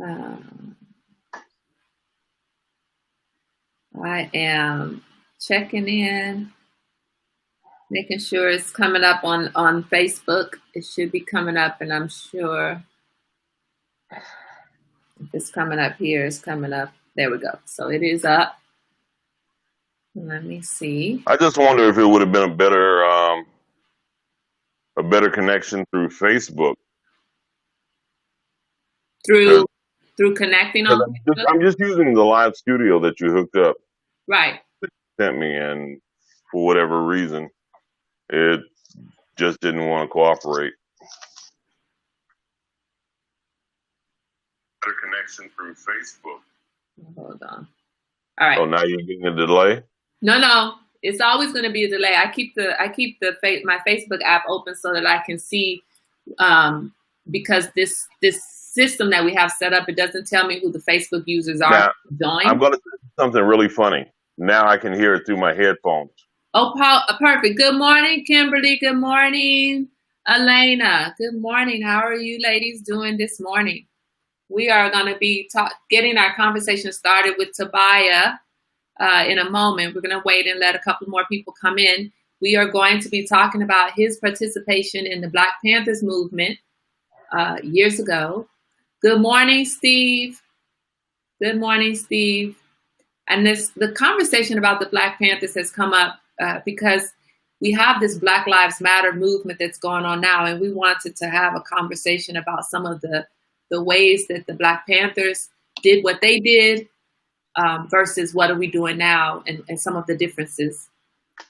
Um, I am checking in, making sure it's coming up on Facebook. It should be coming up, and I'm sure if it's coming up here, it's coming up. There we go. So it is up. Let me see. I just wonder if it would have been a better connection through Facebook. Through connecting on Facebook? I'm just using the live studio that you hooked up, Right. sent me, and for whatever reason, it just didn't want to cooperate. Better connection through Facebook. Hold on. All right. Oh, now you're getting a delay? No. It's always going to be a delay. I keep my Facebook app open so that I can see, because this system that we have set up, it doesn't tell me who the Facebook users are. Now, join. I'm going to say something really funny. Now I can hear it through my headphones. Oh, Paul, perfect. Good morning, Kimberly. Good morning, Elena. Good morning. How are you ladies doing this morning? We are going to be getting our conversation started with Tobiah in a moment. We're going to wait and let a couple more people come in. We are going to be talking about his participation in the Black Panthers Movement years ago. Good morning, Steve. Good morning, Steve. And the conversation about the Black Panthers has come up because we have this Black Lives Matter movement that's going on now, and we wanted to have a conversation about some of the ways that the Black Panthers did what they did versus what are we doing now, and some of the differences.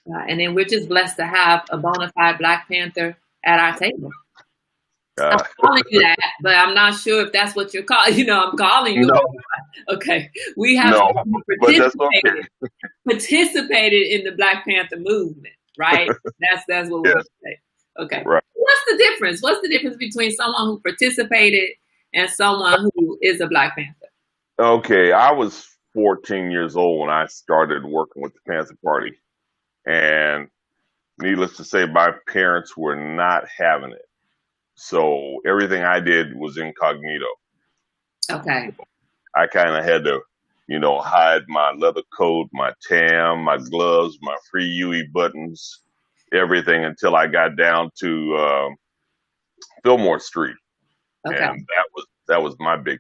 And then we're just blessed to have a bona fide Black Panther at our table. I'm calling you that, but I'm not sure if that's what you're calling. I'm calling you. No. Okay. We have participated in the Black Panther movement, right? That's what we're going to say. Okay. Right. What's the difference? What's the difference between someone who participated and someone who is a Black Panther? Okay. I was 14 years old when I started working with the Panther Party. And needless to say, my parents were not having it. So everything I did was incognito. Okay. I kind of had to, hide my leather coat, my tam, my gloves, my free UE buttons, everything until I got down to Fillmore Street. Okay. And that was my big,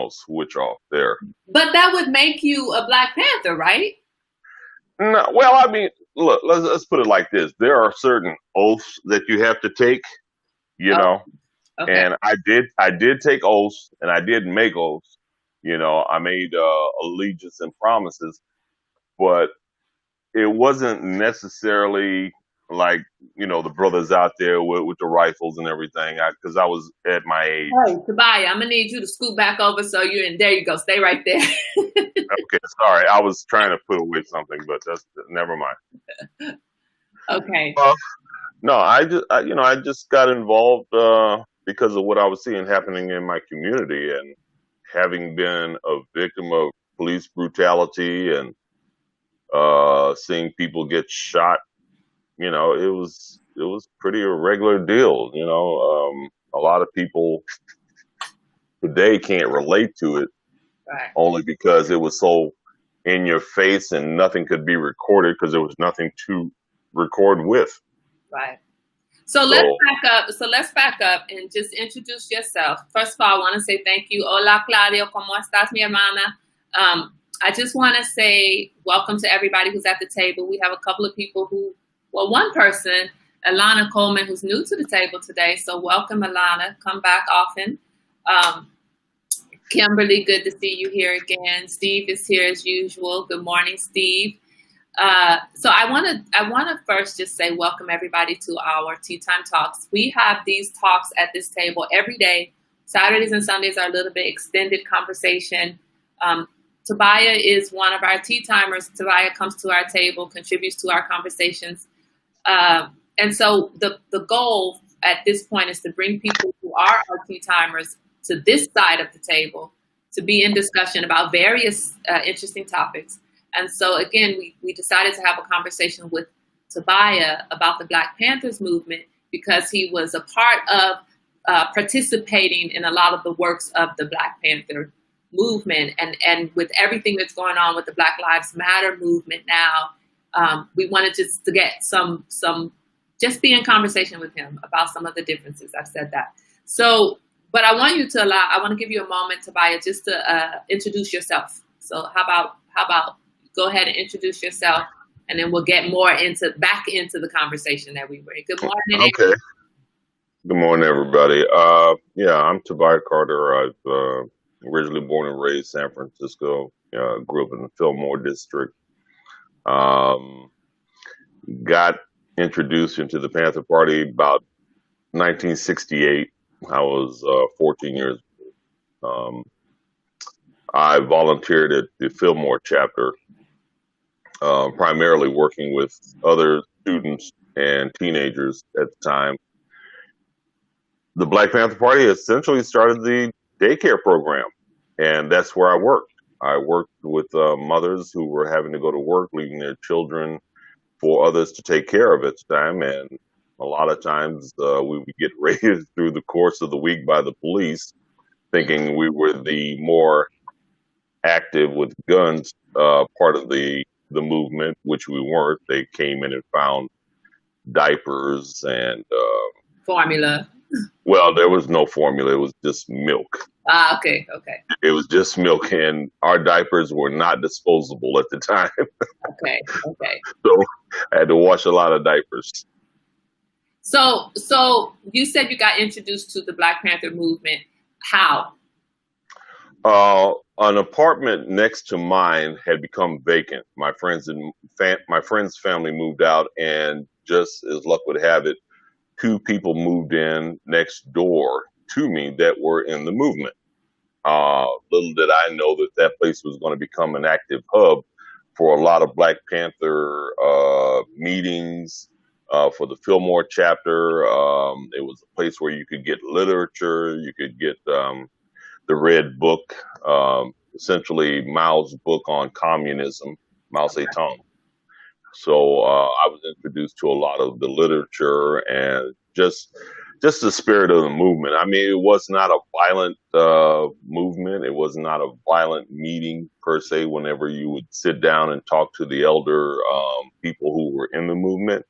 switch off there. But that would make you a Black Panther, right? No, well, I mean, look, let's put it like this. There are certain oaths that you have to take. Okay. And I did take oaths, and I did make oaths. I made allegiance and promises, but it wasn't necessarily like the brothers out there with the rifles and everything. Because I was at my age. Hey, Tobiah, I'm gonna need you to scoot back over so you're in. There you go. Stay right there. Okay, sorry, I was trying to put away something, but that's never mind. Okay. No, I just got involved because of what I was seeing happening in my community, and having been a victim of police brutality and seeing people get shot. It was pretty a regular deal. A lot of people today can't relate to it, right, only because it was so in your face and nothing could be recorded because there was nothing to record with. Right. So let's back up and just introduce yourself. First of all, I want to say thank you. Hola, Claudio. ¿Cómo estás, mi hermana? I just want to say welcome to everybody who's at the table. We have a couple of people one person, Alana Coleman, who's new to the table today. So welcome, Alana. Come back often. Kimberly, good to see you here again. Steve is here as usual. Good morning, Steve. So I want to first just say welcome everybody to our Tea Time Talks. We have these talks at this table every day. Saturdays and Sundays are a little bit extended conversation. Tobiah is one of our tea timers. Tobiah comes to our table, contributes to our conversations. And so the goal at this point is to bring people who are our tea timers to this side of the table to be in discussion about various interesting topics. And so, again, we decided to have a conversation with Tobiah about the Black Panthers movement because he was a part of participating in a lot of the works of the Black Panther movement, and with everything that's going on with the Black Lives Matter movement now, we wanted just to get some just be in conversation with him about some of the differences. I've said that. So, but I want to give you a moment, Tobiah, just to introduce yourself. So how about go ahead and introduce yourself, and then we'll get more back into the conversation that we were in. Good morning. Okay. Good morning, everybody. Yeah, I'm Tobiah Carter. I've originally born and raised San Francisco. Grew up in the Fillmore district. Got introduced into the Panther Party about 1968. I was 14 years old. I volunteered at the Fillmore chapter, primarily working with other students and teenagers at the time. The Black Panther Party essentially started the daycare program, and that's where I worked. I worked with mothers who were having to go to work, leaving their children for others to take care of at the time. And a lot of times we would get raided through the course of the week by the police, thinking we were the more active with guns part of the movement, which we weren't. They came in and found diapers and formula. Well, there was no formula. It was just milk. Okay. It was just milk, and our diapers were not disposable at the time. Okay. So I had to wash a lot of diapers. So you said you got introduced to the Black Panther movement. How? An apartment next to mine had become vacant. My friend's family moved out, and just as luck would have it, two people moved in next door to me that were in the movement. Little did I know that place was going to become an active hub for a lot of Black Panther meetings for the Fillmore chapter. It was a place where you could get literature, you could get the Red Book, essentially Mao's book on communism, Mao Zedong. So I was introduced to a lot of the literature and just the spirit of the movement. I mean, it was not a violent movement. It was not a violent meeting per se. Whenever you would sit down and talk to the elder people who were in the movement,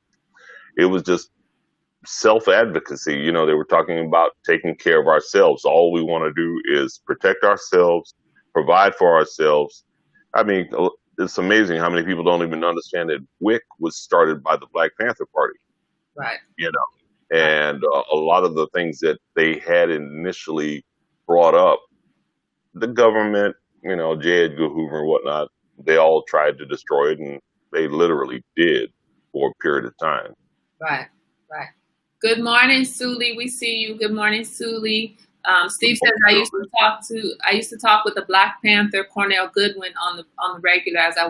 it was just self-advocacy. You know, they were talking about taking care of ourselves. All we want to do is protect ourselves, provide for ourselves. I mean, it's amazing how many people don't even understand that WIC was started by the Black Panther Party. Right. You know, and a lot of the things that they had initially brought up, the government, you know, J. Edgar Hoover and whatnot, they all tried to destroy it, and they literally did for a period of time. Right. Good morning, Suli. We see you. Good morning, Suli. Steve says I used to talk with the Black Panther Cornell Goodwin on the regular as I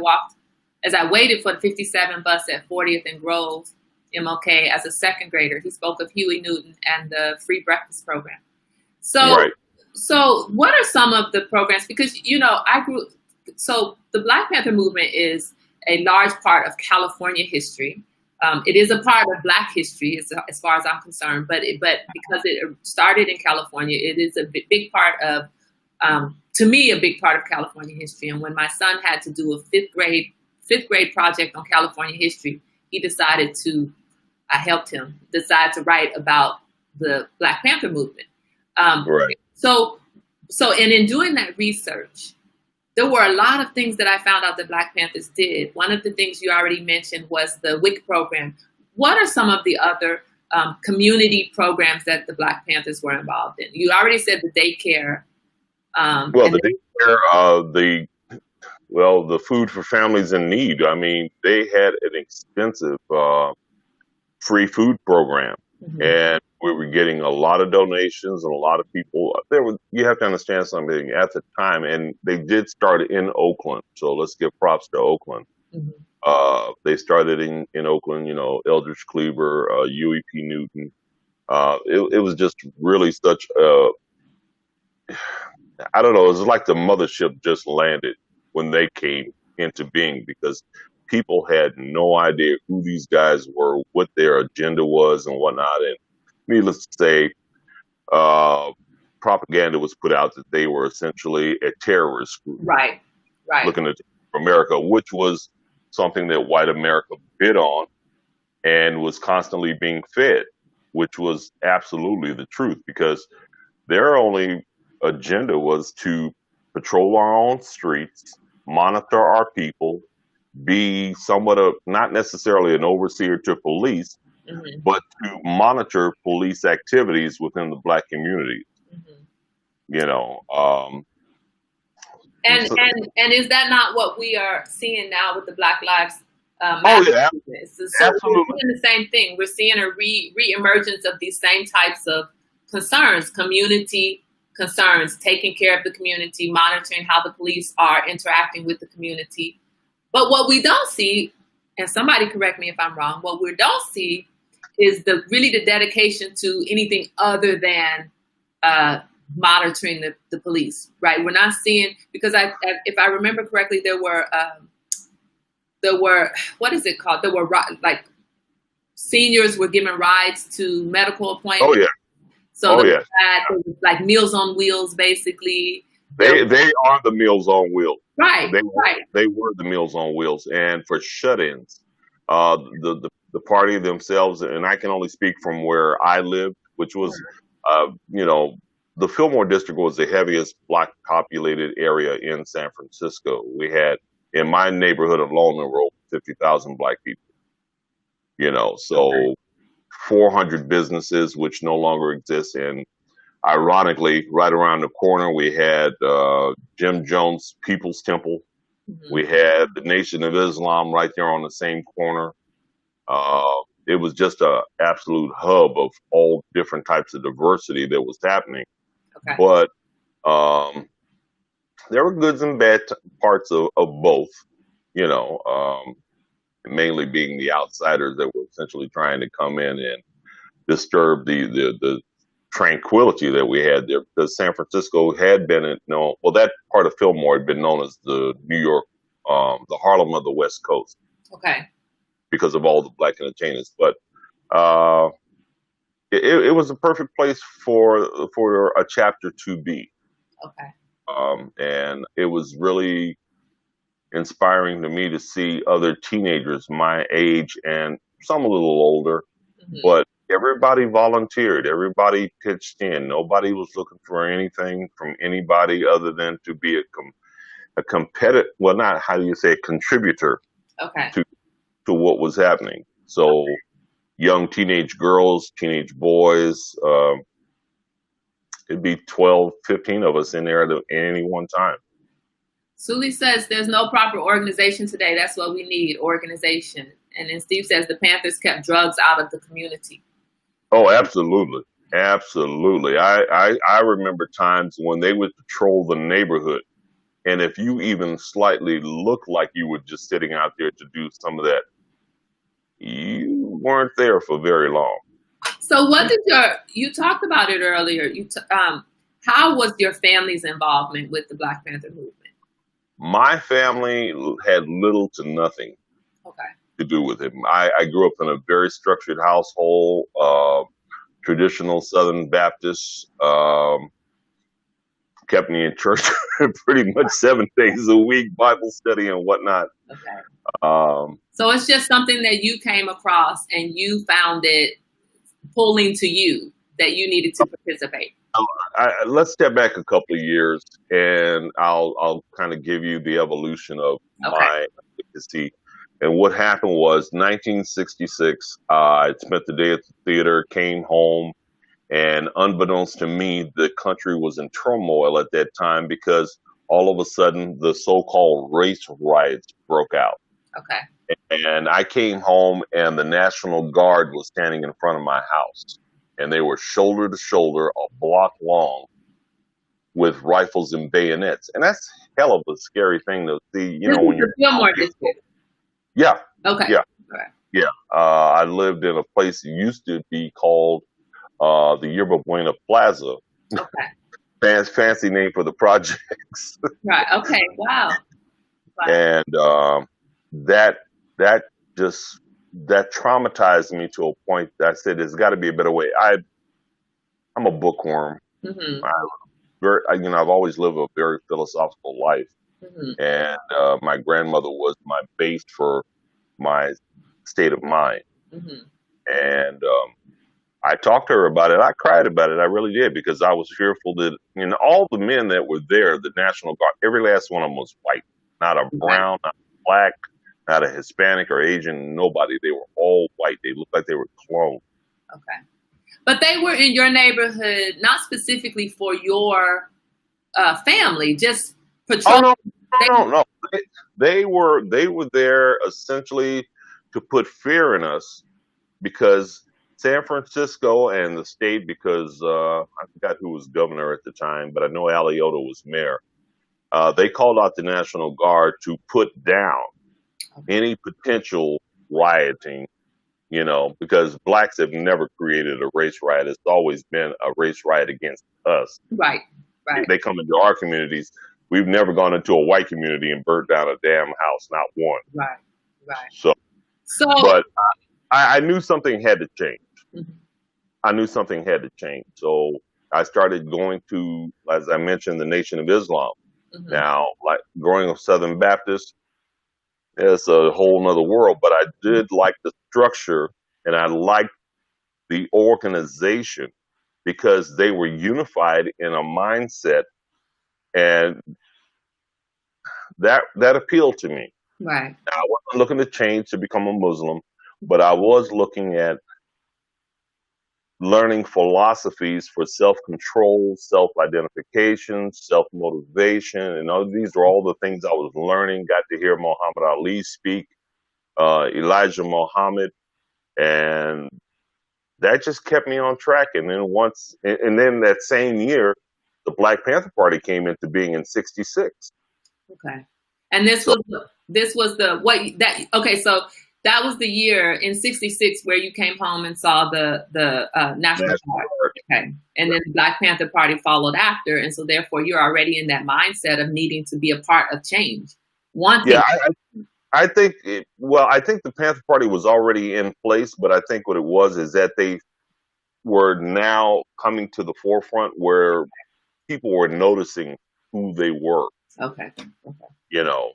waited for the 57 bus at 40th and Grove, MLK, as a second grader. He spoke of Huey Newton and the free breakfast program. So what are some of the programs? Because, you know, so the Black Panther movement is a large part of California history. It is a part of Black history, as far as I'm concerned, but because it started in California, it is a big part of, to me, a big part of California history. And when my son had to do a fifth grade project on California history, he decided I helped him decide to write about the Black Panther movement. Right. So and in doing that research, there were a lot of things that I found out that Black Panthers did. One of the things you already mentioned was the WIC program. What are some of the other community programs that the Black Panthers were involved in? You already said the daycare. The daycare, the food for families in need. I mean, they had an extensive free food program, and we were getting a lot of donations and a lot of people. You have to understand something at the time, and they did start in Oakland. So let's give props to Oakland. They started in Oakland. You know, Eldridge Cleaver, Huey P. Newton. It was just really such I don't know. It was like the mothership just landed when they came into being, because people had no idea who these guys were, what their agenda was, and whatnot. And needless to say, propaganda was put out that they were essentially a terrorist group Right. looking at America, which was something that white America bid on and was constantly being fed, which was absolutely the truth, because their only agenda was to patrol our own streets, monitor our people, be somewhat of not necessarily an overseer to police, Mm-hmm. but to monitor police activities within the Black community. Mm-hmm. You know, And so, is that not what we are seeing now with the Black Lives oh Matter yeah, movement? So we're absolutely. seeing the same thing. We're seeing a re-emergence of these same types of concerns, community concerns, taking care of the community, monitoring how the police are interacting with the community. But what we don't see, and somebody correct me if I'm wrong, what we don't see is the dedication to anything other than monitoring the police, right? We're not seeing, because if I remember correctly, there were what is it called? There were like seniors were given rides to medical Oh appointments. yeah, So oh there yeah. was like Meals on Wheels, basically. They are the Meals on Wheels. Right, They were the Meals on Wheels, and for shut-ins, the party themselves, and I can only speak from where I lived, which was, you know, the Fillmore district was the heaviest Black populated area in San Francisco. We had, in my neighborhood alone, there were over 50,000 Black people. You know, so 400 businesses which no longer exist, and ironically, right around the corner, we had Jim Jones People's Temple. Mm-hmm. We had the Nation of Islam right there on the same corner. It was just a absolute hub of all different types of diversity that was happening. Okay. But there were goods and bad parts of both, you know, mainly being the outsiders that were essentially trying to come in and disturb the tranquility that we had there, because San Francisco had been known, well, that part of Fillmore had been known as the New York, the Harlem of the West Coast. Okay. Because of all the Black entertainers. But it was a perfect place for a chapter to be. Okay. And it was really inspiring to me to see other teenagers my age and some a little older, but everybody volunteered, everybody pitched in. Nobody was looking for anything from anybody other than to be a competitor. Well, not how do you say, a contributor. Okay. To what was happening. So young teenage girls, teenage boys, it'd be 12, 15 of us in there at any one time. Sully says there's no proper organization today. That's what we need, organization. And then Steve says the Panthers kept drugs out of the community. Oh, absolutely. Absolutely. I remember times when they would patrol the neighborhood, and if you even slightly looked like you were just sitting out there to do some of that, you weren't there for very long. So what did you talked about it earlier. How was your family's involvement with the Black Panther movement? My family had little to nothing to do with it. I grew up in a very structured household, traditional Southern Baptist, kept me in church pretty much 7 days a week, Bible study and whatnot. Okay. So it's just something that you came across and you found it pulling to you that you needed to participate. Let's step back a couple of years, and I'll kind of give you the evolution of my advocacy. And what happened was 1966, I spent the day at the theater, came home, and unbeknownst to me, the country was in turmoil at that time because all of a sudden the so-called race riots broke out. Okay. And I came home and the National Guard was standing in front of my house. And they were shoulder to shoulder, a block long, with rifles and bayonets. And that's hell of a scary thing to see, you know, when you're Fillmore district. Yeah. Okay. Yeah. Right. Yeah. I lived in a place that used to be called the Yerba Buena Plaza. Okay. Fancy name for the projects. Right. Okay. Wow. And that traumatized me to a point that I said, there's got to be a better way. I'm a bookworm. Mm-hmm. I've always lived a very philosophical life, Mm-hmm. and my grandmother was my base for my state of mind. Mm-hmm. And I talked to her about it. I cried about it. I really did, because I was fearful that, all the men that were there, the National Guard, every last one of them was white, not a Right. brown, not a black, not a Hispanic or Asian, nobody. They were all white. They looked like they were cloned. Okay. But they were in your neighborhood, not specifically for your family, just Oh patrol. no, They, no, no, no. They were there essentially to put fear in us, because San Francisco and the state, because I forgot who was governor at the time, but I know Alioto was mayor. They called out the National Guard to put down any potential rioting, because blacks have never created a race riot. It's always been a race riot against us. right. Right. They come into our communities. We've never gone into a white community and burnt down a damn house, not one. Right. Right. So, So. but I knew something had to change. Mhm. I knew something had to change. So I started going to, as I mentioned, the Nation of Islam. Mhm. Now, like growing up Southern Baptist, it's a whole nother world, but I did like the structure, and I liked the organization, because they were unified in a mindset, and that appealed to me. Right. Now, I wasn't looking to change to become a Muslim, but I was looking at learning philosophies for self-control, self-identification, self-motivation, and these are all the things I was learning. Got to hear Muhammad Ali speak, Elijah Muhammad, and that just kept me on track. And then that same year, the Black Panther Party came into being in '66. Okay. And this So was the what that okay, so that was the year in '66 where you came home and saw the National Guard. Okay. And then the Black Panther Party followed after. And so therefore you're already in that mindset of needing to be a part of change. Wanting. yeah, I think I think the Panther Party was already in place, but I think what it was is that they were now coming to the forefront, where people were noticing who they were, Okay. Okay. you know,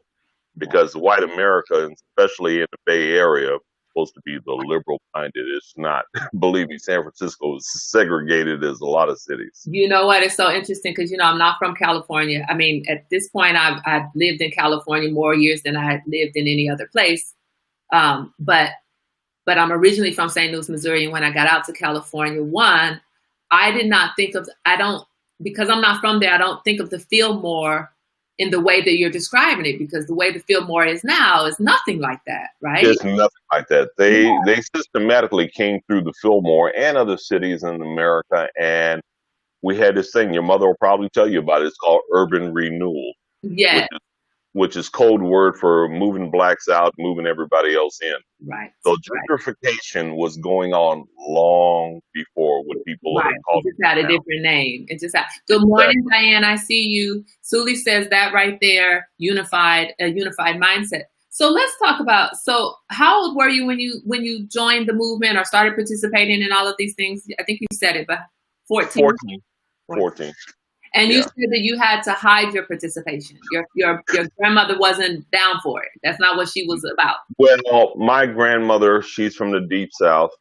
because white America, and especially in the Bay Area, is supposed to be the liberal minded. It's not. Believe me, San Francisco is segregated as a lot of cities. You know what? It's so interesting because, I'm not from California. I mean, at this point, I've lived in California more years than I had lived in any other place. But I'm originally from St. Louis, Missouri. And when I got out to California, I did not think of, because I'm not from there, I don't think of the Fillmore in the way that you're describing it, because the way the Fillmore is now is nothing like that, right? There's nothing like that. They systematically came through the Fillmore and other cities in America, and we had this thing. Your mother will probably tell you about it. It's called urban renewal, Yeah. which is code word for moving blacks out, moving everybody else in. Right. So gentrification was going on long before what people Right. have called It just had a different name. It just had. Good morning, Diane. I see you. Suli says that right there, a unified mindset. So let's talk about. So how old were you when you joined the movement or started participating in all of these things? I think you said it, but 14. 14. And you said that you had to hide your participation. Your grandmother wasn't down for it. That's not what she was about. Well, my grandmother, she's from the Deep South,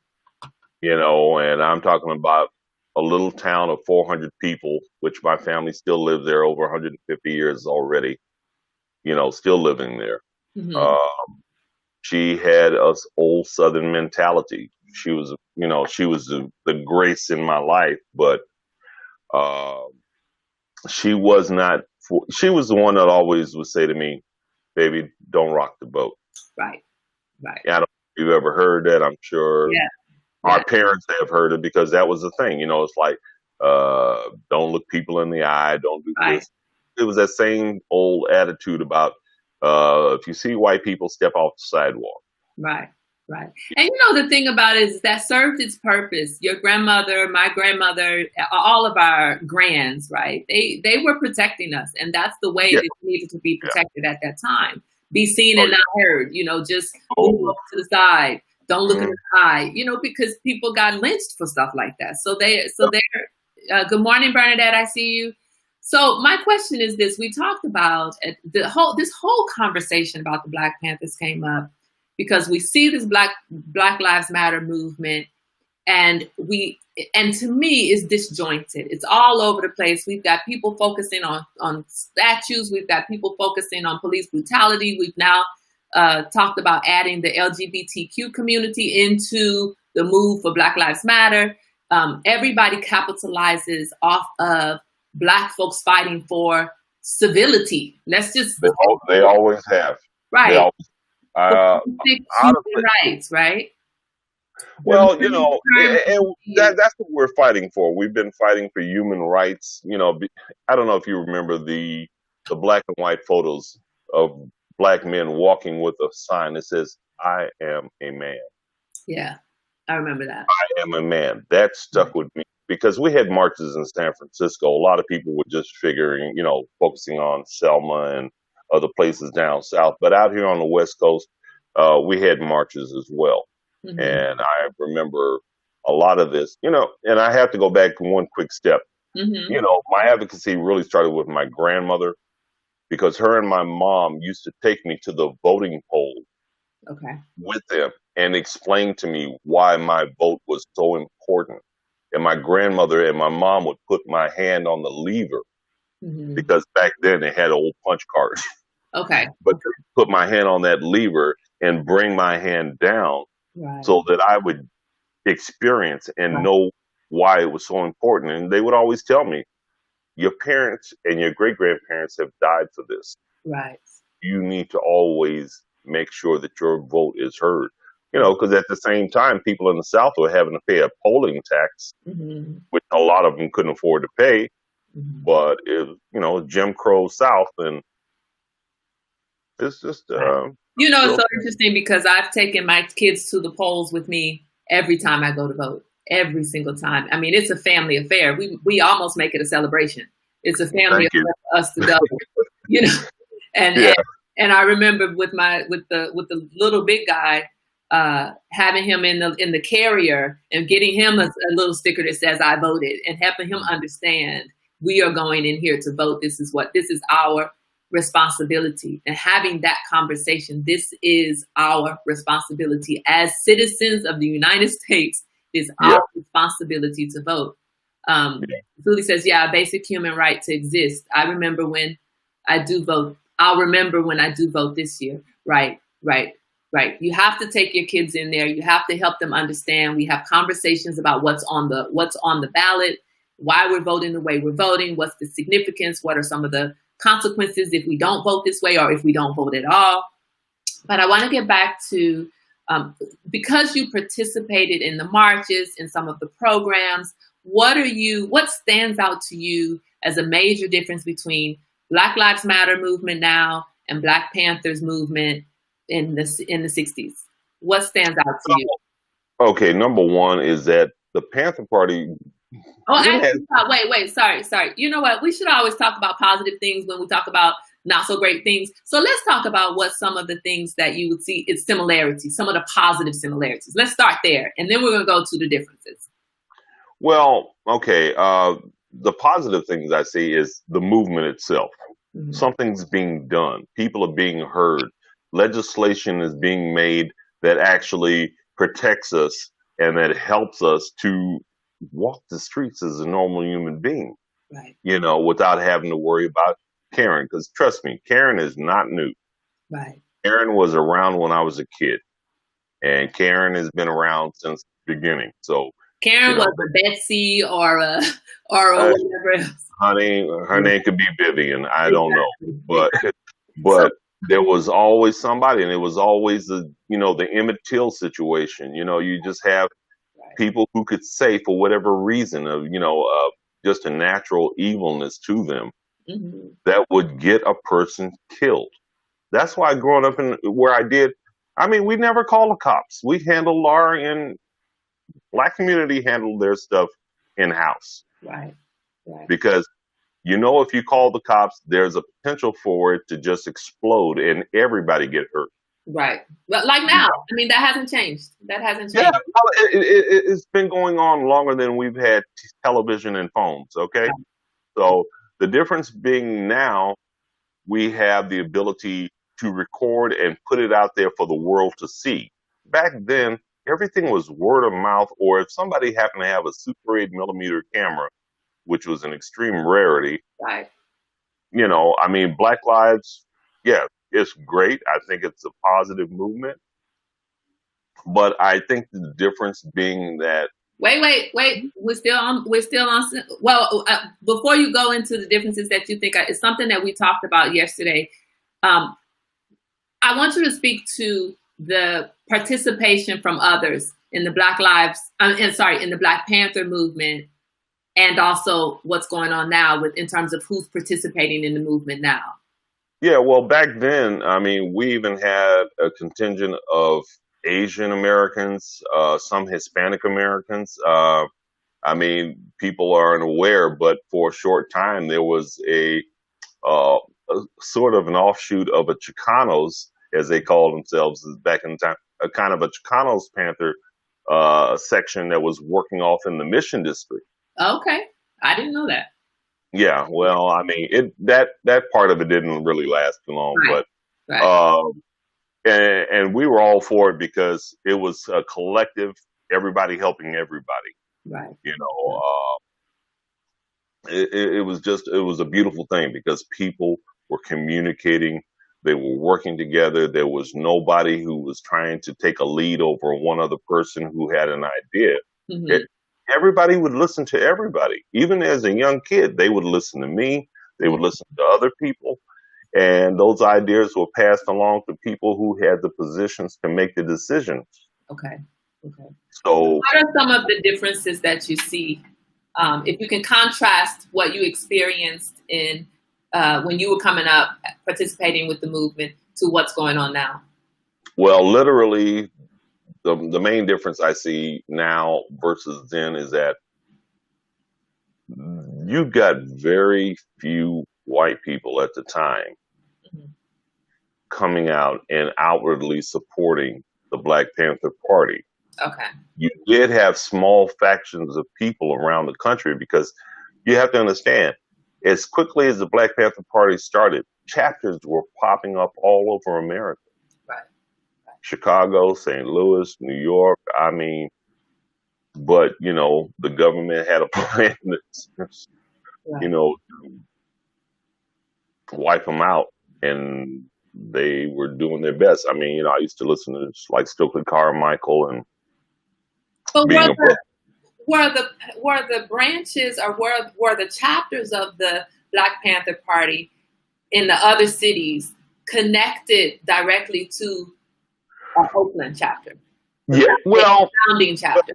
and I'm talking about a little town of 400 people, which my family still lives there over 150 years already, still living there. Mm-hmm. She had us old Southern mentality. She was the grace in my life, but she was not. She was the one that always would say to me, "Baby, don't rock the boat." Right. Right. I don't know if you've ever heard that. I'm sure our parents have heard it, because that was the thing. It's like, don't look people in the eye. Don't do this. It was that same old attitude about if you see white people, step off the sidewalk. Right. Right. And the thing about it is that served its purpose. Your grandmother, my grandmother, all of our grands, right? They were protecting us. And that's the way that it needed to be protected at that time. Be seen and not heard, just move off to the side. Don't look in the eye, because people got lynched for stuff like that. So Good morning, Bernadette. I see you. So my question is this: we talked about this whole conversation about the Black Panthers came up because we see this Black Lives Matter movement, and to me is disjointed. It's all over the place. We've got people focusing on statues. We've got people focusing on police brutality. We've now talked about adding the LGBTQ community into the move for Black Lives Matter. Everybody capitalizes off of Black folks fighting for civility. Let's just they always have. Right. Human rights, right? Well, and that's what we're fighting for. We've been fighting for human rights. I don't know if you remember the black and white photos of Black men walking with a sign that says, "I am a man." Yeah, I remember that. I am a man. That stuck with me because we had marches in San Francisco. A lot of people were just focusing on Selma and other places down south. But out here on the West Coast, we had marches as well. Mm-hmm. And I remember a lot of this, and I have to go back one quick step. Mm-hmm. My advocacy really started with my grandmother because her and my mom used to take me to the voting polls with them and explain to me why my vote was so important. And my grandmother and my mom would put my hand on the lever because back then they had old punch cards. Okay. But put my hand on that lever and bring my hand down so that I would experience and know why it was so important. And they would always tell me, your parents and your great-grandparents have died for this. Right. You need to always make sure that your vote is heard. Because at the same time, people in the South were having to pay a polling tax, which a lot of them couldn't afford to pay. But it, Jim Crow South, and it's just it's so interesting because I've taken my kids to the polls with me every time I go to vote. Every single time. I mean, it's a family affair. We almost make it a celebration. It's a family affair for us to go. And I remember with the little big guy, having him in the carrier and getting him a little sticker that says "I voted" and helping him understand we are going in here to vote. This is our responsibility, and having that conversation. This is our responsibility as citizens of the United States. Is our responsibility to vote. Julie says, a basic human right to exist. I remember when I do vote. I'll remember when I do vote this year. Right. You have to take your kids in there. You have to help them understand. We have conversations about what's on the ballot, why we're voting the way we're voting, what's the significance, what are some of the consequences if we don't vote this way or if we don't vote at all. But I want to get back to because you participated in the marches, in some of the programs, what stands out to you as a major difference between Black Lives Matter movement now and Black Panthers movement in the 60s? What stands out to you? Okay, number one is that the Panther Party. Wait, sorry. You know what? We should always talk about positive things when we talk about not so great things. So let's talk about what some of the things that you would see its similarities, some of the positive similarities. Let's start there. And then we're going to go to the differences. Well, okay. The positive things I see is the movement itself. Mm-hmm. Something's being done. People are being heard. Legislation is being made that actually protects us and that helps us to walk the streets as a normal human being, right? Without having to worry about Karen, because trust me, Karen is not new. Right. Karen was around when I was a kid, and Karen has been around since the beginning. So Karen was a Betsy or whatever else. Honey, her name could be Vivian. I don't know, but there was always somebody, and it was always the Emmett Till situation. You just have people who could say for whatever reason of just a natural evilness to them. Mm-hmm. That would get a person killed. That's why growing up in where I did, we never called the cops. We handled our Black community handled their stuff in-house. Right. Because if you call the cops, there's a potential for it to just explode and everybody get hurt. Right. But like now, I mean, that hasn't changed. That hasn't Yeah, changed. well, it's been going on longer than we've had television and phones. Okay, so the difference being now we have the ability to record and put it out there for the world to see. Back then, everything was word of mouth, or if somebody happened to have a Super 8 millimeter camera, which was an extreme rarity. Right. I mean, Black Lives, yeah, it's great. I think it's a positive movement. But I think the difference being that, Wait. We're still on. We're still on. Well, before you go into the differences that you think it's something that we talked about yesterday. Um, I want you to speak to the participation from others in the Black Lives. In the Black Panther movement, and also what's going on now with in terms of who's participating in the movement now. yeah, well, back then, I mean, we even had a contingent of Asian Americans, some Hispanic Americans. I mean, people aren't aware, but for a short time, there was a sort of an offshoot of a Chicanos, as they called themselves back in the time, a kind of a Chicanos Panther section that was working off in the Mission District. Okay, I didn't know that. Yeah, well, I mean, that part of it didn't really last too long, Right, but right, and we were all for it because it was a collective, everybody helping everybody. right. You know, it was it was a beautiful thing because people were communicating, they were working together. There was nobody who was trying to take a lead over one other person who had an idea. Mm-hmm. It, everybody would listen to everybody. Even as a young kid, they would listen to me. They would listen to other people. And those ideas were passed along to people who had the positions to make the decisions. Okay, okay. So, What are some of the differences that you see? If you can contrast what you experienced in when you were coming up, participating with the movement, to what's going on now. well, literally, the main difference I see now versus then is that you've got very few white people at the time Mm-hmm. coming out and outwardly supporting the Black Panther Party. Okay. You did have small factions of people around the country because you have to understand, as quickly as the Black Panther Party started, chapters were popping up all over America. Right. Chicago, St. Louis, New York. I mean, but the government had a plan to, Right. wipe them out, and they were doing their best. I mean, I used to listen to like Stokely Carmichael and But being a were the branches or were the chapters of the Black Panther Party in the other cities connected directly to an Oakland chapter, the yeah. founding chapter?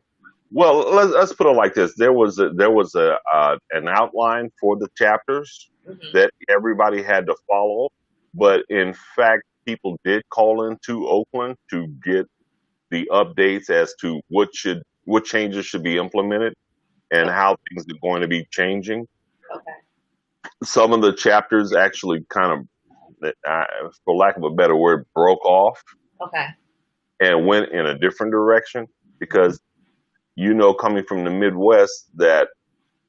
Well, let's put it like this: there was an outline for the chapters Mm-hmm. that everybody had to follow, but in fact, people did call into Oakland to get the updates as to what changes should be implemented and how things are going to be changing. Okay. Some of the chapters actually kind of, for lack of a better word, broke off Okay. and went in a different direction because coming from the Midwest, that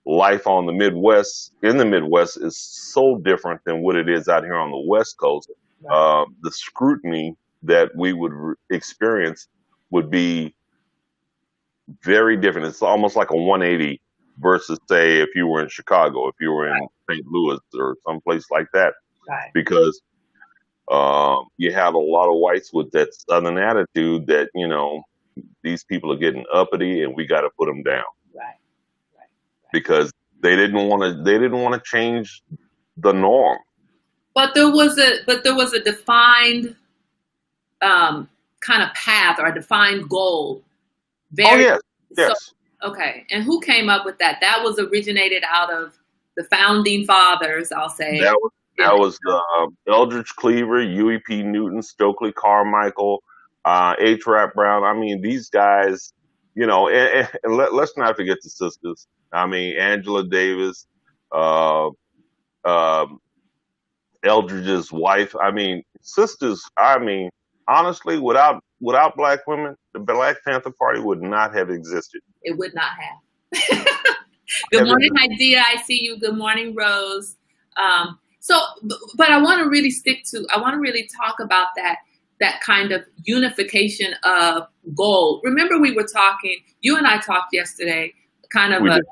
life on the Midwest, in the Midwest, is so different than what it is out here on the West Coast. Right. The scrutiny that we would experience would be very different. It's almost like a 180 versus, say, if you were in Chicago, if you were in St. Louis or someplace like that, Right. because you have a lot of whites with that Southern attitude that, these people are getting uppity and we got to put them down. Right. Right. Because they didn't want to change the norm. But there was a defined kind of path or a defined goal. Very Yes. So, okay. And who came up with that? That was originated out of the founding fathers, I'll say. That was Eldridge Cleaver, Huey P. Newton, Stokely Carmichael, H. Rap Brown. I mean, these guys, and let's not forget the sisters. I mean, Angela Davis, Eldridge's wife. I mean, sisters. I mean, honestly, without black women, the Black Panther Party would not have existed. It would not have. Good Have morning, existed. Idea. I see you. Good morning, Rose. But I want to really I want to really talk about that kind of unification of goal. Remember, we were talking, you and I talked yesterday, kind of We did.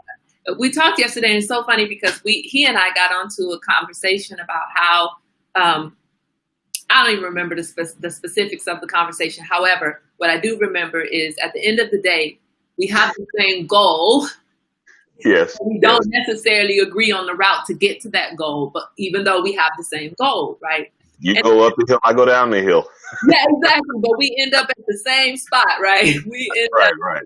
we talked yesterday, and it's so funny because he and I got onto a conversation about how, I don't even remember the specifics of the conversation. However, what I do remember is at the end of the day, we have the same goal. Yes. We don't necessarily agree on the route to get to that goal, but even though we have the same goal, right? You go up the hill, I go down the hill. Yeah, exactly. But we end up at the same spot, right? We end Right, up. right.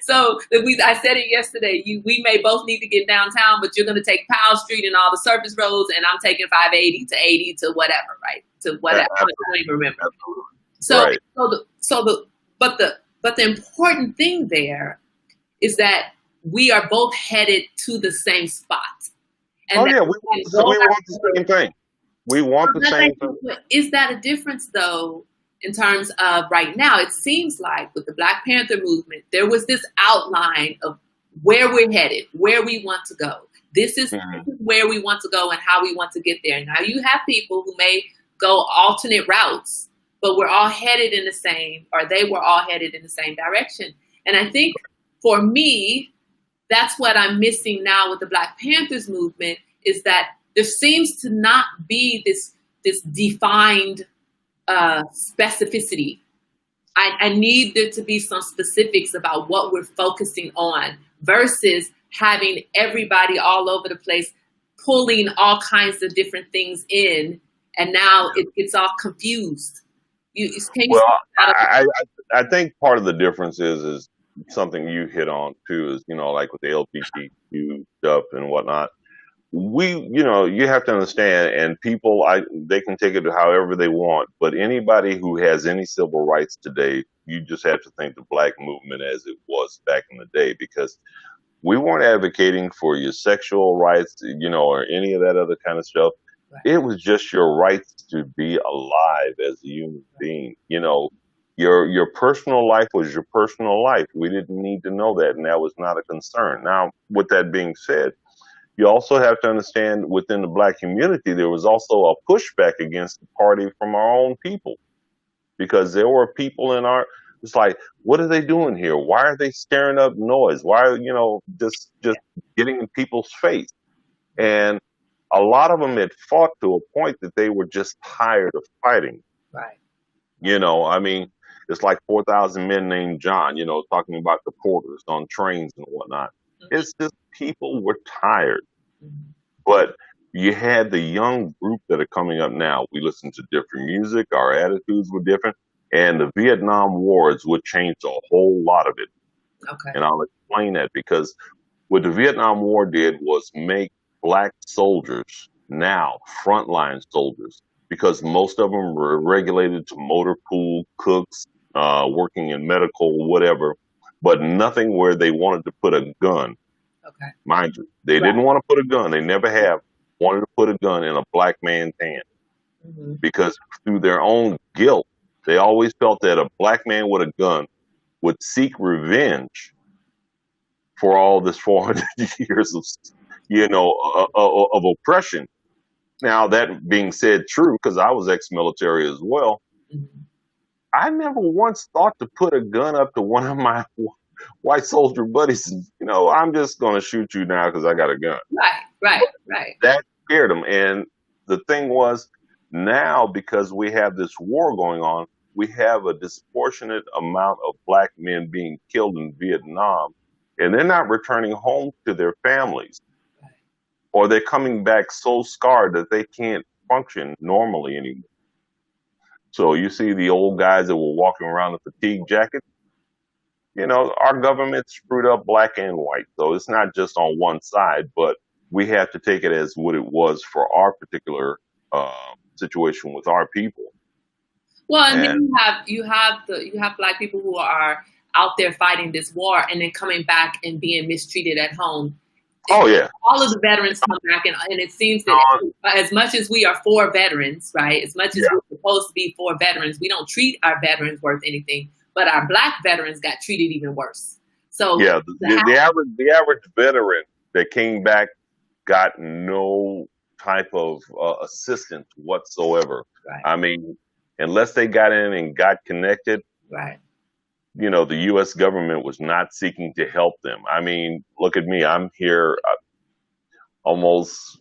So I said it yesterday. We may both need to get downtown, but you're going to take Powell Street and all the surface roads, and I'm taking 580 to 80 to whatever, right? To whatever. I don't even remember. So, Right. but the important thing there is that we are both headed to the same spot. And Oh yeah, we want the same thing. We want the same thing. Is that a difference though, in terms of right now? It seems like with the Black Panther movement, there was this outline of where we're headed, where we want to go. This is where we want to go and how we want to get there. Now you have people who may go alternate routes, but we're all headed in the same, or they were all headed in the same direction. And I think for me, that's what I'm missing now with the Black Panthers movement, is that there seems to not be this defined specificity. I need there to be some specifics about what we're focusing on versus having everybody all over the place pulling all kinds of different things in, and now it's all confused. I think part of the difference is something you hit on too, is, like with the LGBTQ stuff and whatnot. You have to understand, and people, they can take it however they want, but anybody who has any civil rights today, you just have to think the black movement as it was back in the day, because we weren't advocating for your sexual rights, or any of that other kind of stuff. Right. It was just your rights to be alive as a human being. Your personal life was your personal life. We didn't need to know that, and that was not a concern. Now, with that being said, you also have to understand, within the black community, there was also a pushback against the party from our own people, because there were people it's like, what are they doing here? Why are they stirring up noise? Why are, just getting in people's face? And a lot of them had fought to a point that they were just tired of fighting. Right. It's like 4,000 men named John, talking about the porters on trains and whatnot. Mm-hmm. It's just people were tired. Mm-hmm. But you had the young group that are coming up now. We listen to different music. Our attitudes were different. And the Vietnam Wars would change a whole lot of it. Okay. And I'll explain that, because what the Vietnam War did was make black soldiers now frontline soldiers, because most of them were regulated to motor pool cooks, working in medical, whatever, but nothing where they wanted to put a gun. Okay. Mind you, they didn't want to put a gun. They never have wanted to put a gun in a black man's hand, because through their own guilt, they always felt that a black man with a gun would seek revenge for all this 400 years of oppression. Now, that being said, true, because I was ex-military as well. Mm-hmm. I never once thought to put a gun up to one of my white soldier buddies. I'm just going to shoot you now because I got a gun. Right. That scared them. And the thing was, now, because we have this war going on, we have a disproportionate amount of black men being killed in Vietnam, and they're not returning home to their families, or they're coming back so scarred that they can't function normally anymore. So you see the old guys that were walking around in fatigue jackets. Our government screwed up black and white. So it's not just on one side, but we have to take it as what it was for our particular situation with our people. Well, and then you have black people who are out there fighting this war and then coming back and being mistreated at home. Oh yeah. All of the veterans come back, and it seems that as much as we are for veterans, right? As much as we're supposed to be for veterans. We don't treat our veterans worth anything, but our Black veterans got treated even worse. So Yeah, the average veteran that came back got no type of assistance whatsoever. right, I mean, unless they got in and got connected, right, the U.S. government was not seeking to help them. I mean, look at me. I'm here almost,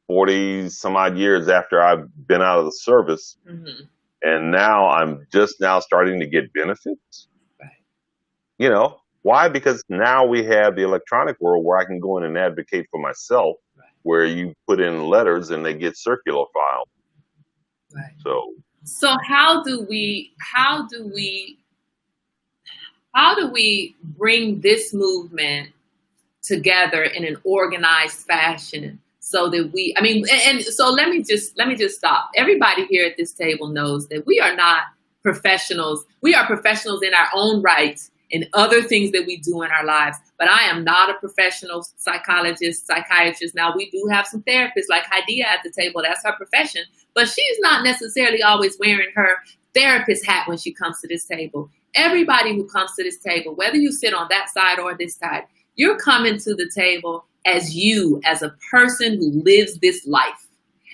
40 some odd years after I've been out of the service. mm-hmm. And now I'm just now starting to get benefits. Right. Why? Because now we have the electronic world where I can go in and advocate for myself, Right. where you put in letters and they get circular filed. Right. So how do we bring this movement together in an organized fashion so that and so let me just stop. Everybody here at this table knows that we are not professionals. We are professionals in our own rights and other things that we do in our lives. But I am not a professional psychologist, psychiatrist. Now, we do have some therapists like Hadiya at the table. That's her profession. But she's not necessarily always wearing her therapist hat when she comes to this table. Everybody who comes to this table, whether you sit on that side or this side, you're coming to the table as you, as a person who lives this life.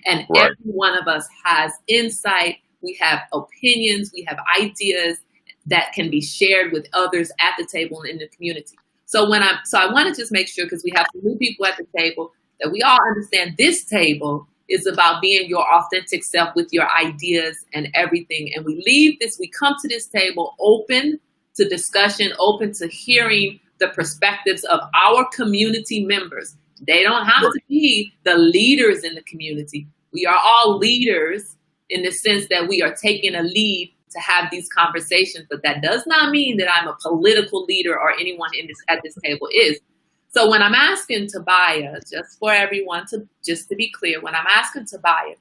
And right. Every one of us has insight. We have opinions. We have ideas that can be shared with others at the table and in the community. So I want to just make sure, because we have some new people at the table, that we all understand this table is about being your authentic self with your ideas and everything. And we come to this table open to discussion, open to hearing the perspectives of our community members. They don't have to be the leaders in the community. We are all leaders in the sense that we are taking a lead to have these conversations, but that does not mean that I'm a political leader or anyone at this table is. So when I'm asking Tobiah, just for everyone to be clear, when I'm asking Tobiah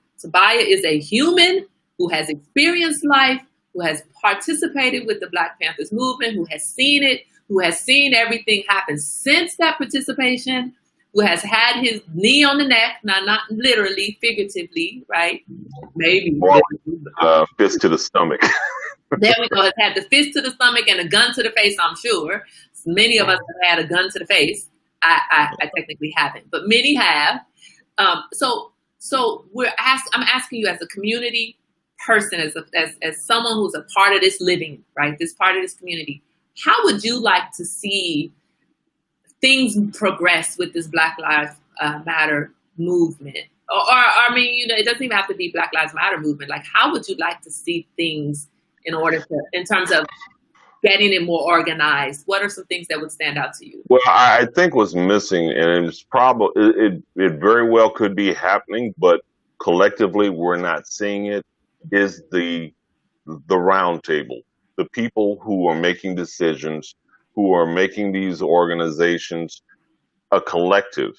is a human who has experienced life, who has participated with the Black Panthers movement, who has seen it, who has seen everything happen since that participation, who has had his knee on the neck, not literally, figuratively, right? Maybe. Fist to the stomach. There we go. Has had the fist to the stomach and a gun to the face, I'm sure. Many of us have had a gun to the face. I technically haven't, but many have. So I'm asking you as a community person, as someone who's a part of this living, right? This part of this community. How would you like to see things progress with this Black Lives Matter movement? Or it doesn't even have to be Black Lives Matter movement. Like, how would you like to see things in terms of getting it more organized? What are some things that would stand out to you? Well, I think what's missing, and it's probably it very well could be happening, but collectively we're not seeing it, is the round table. The people who are making decisions, who are making these organizations a collective.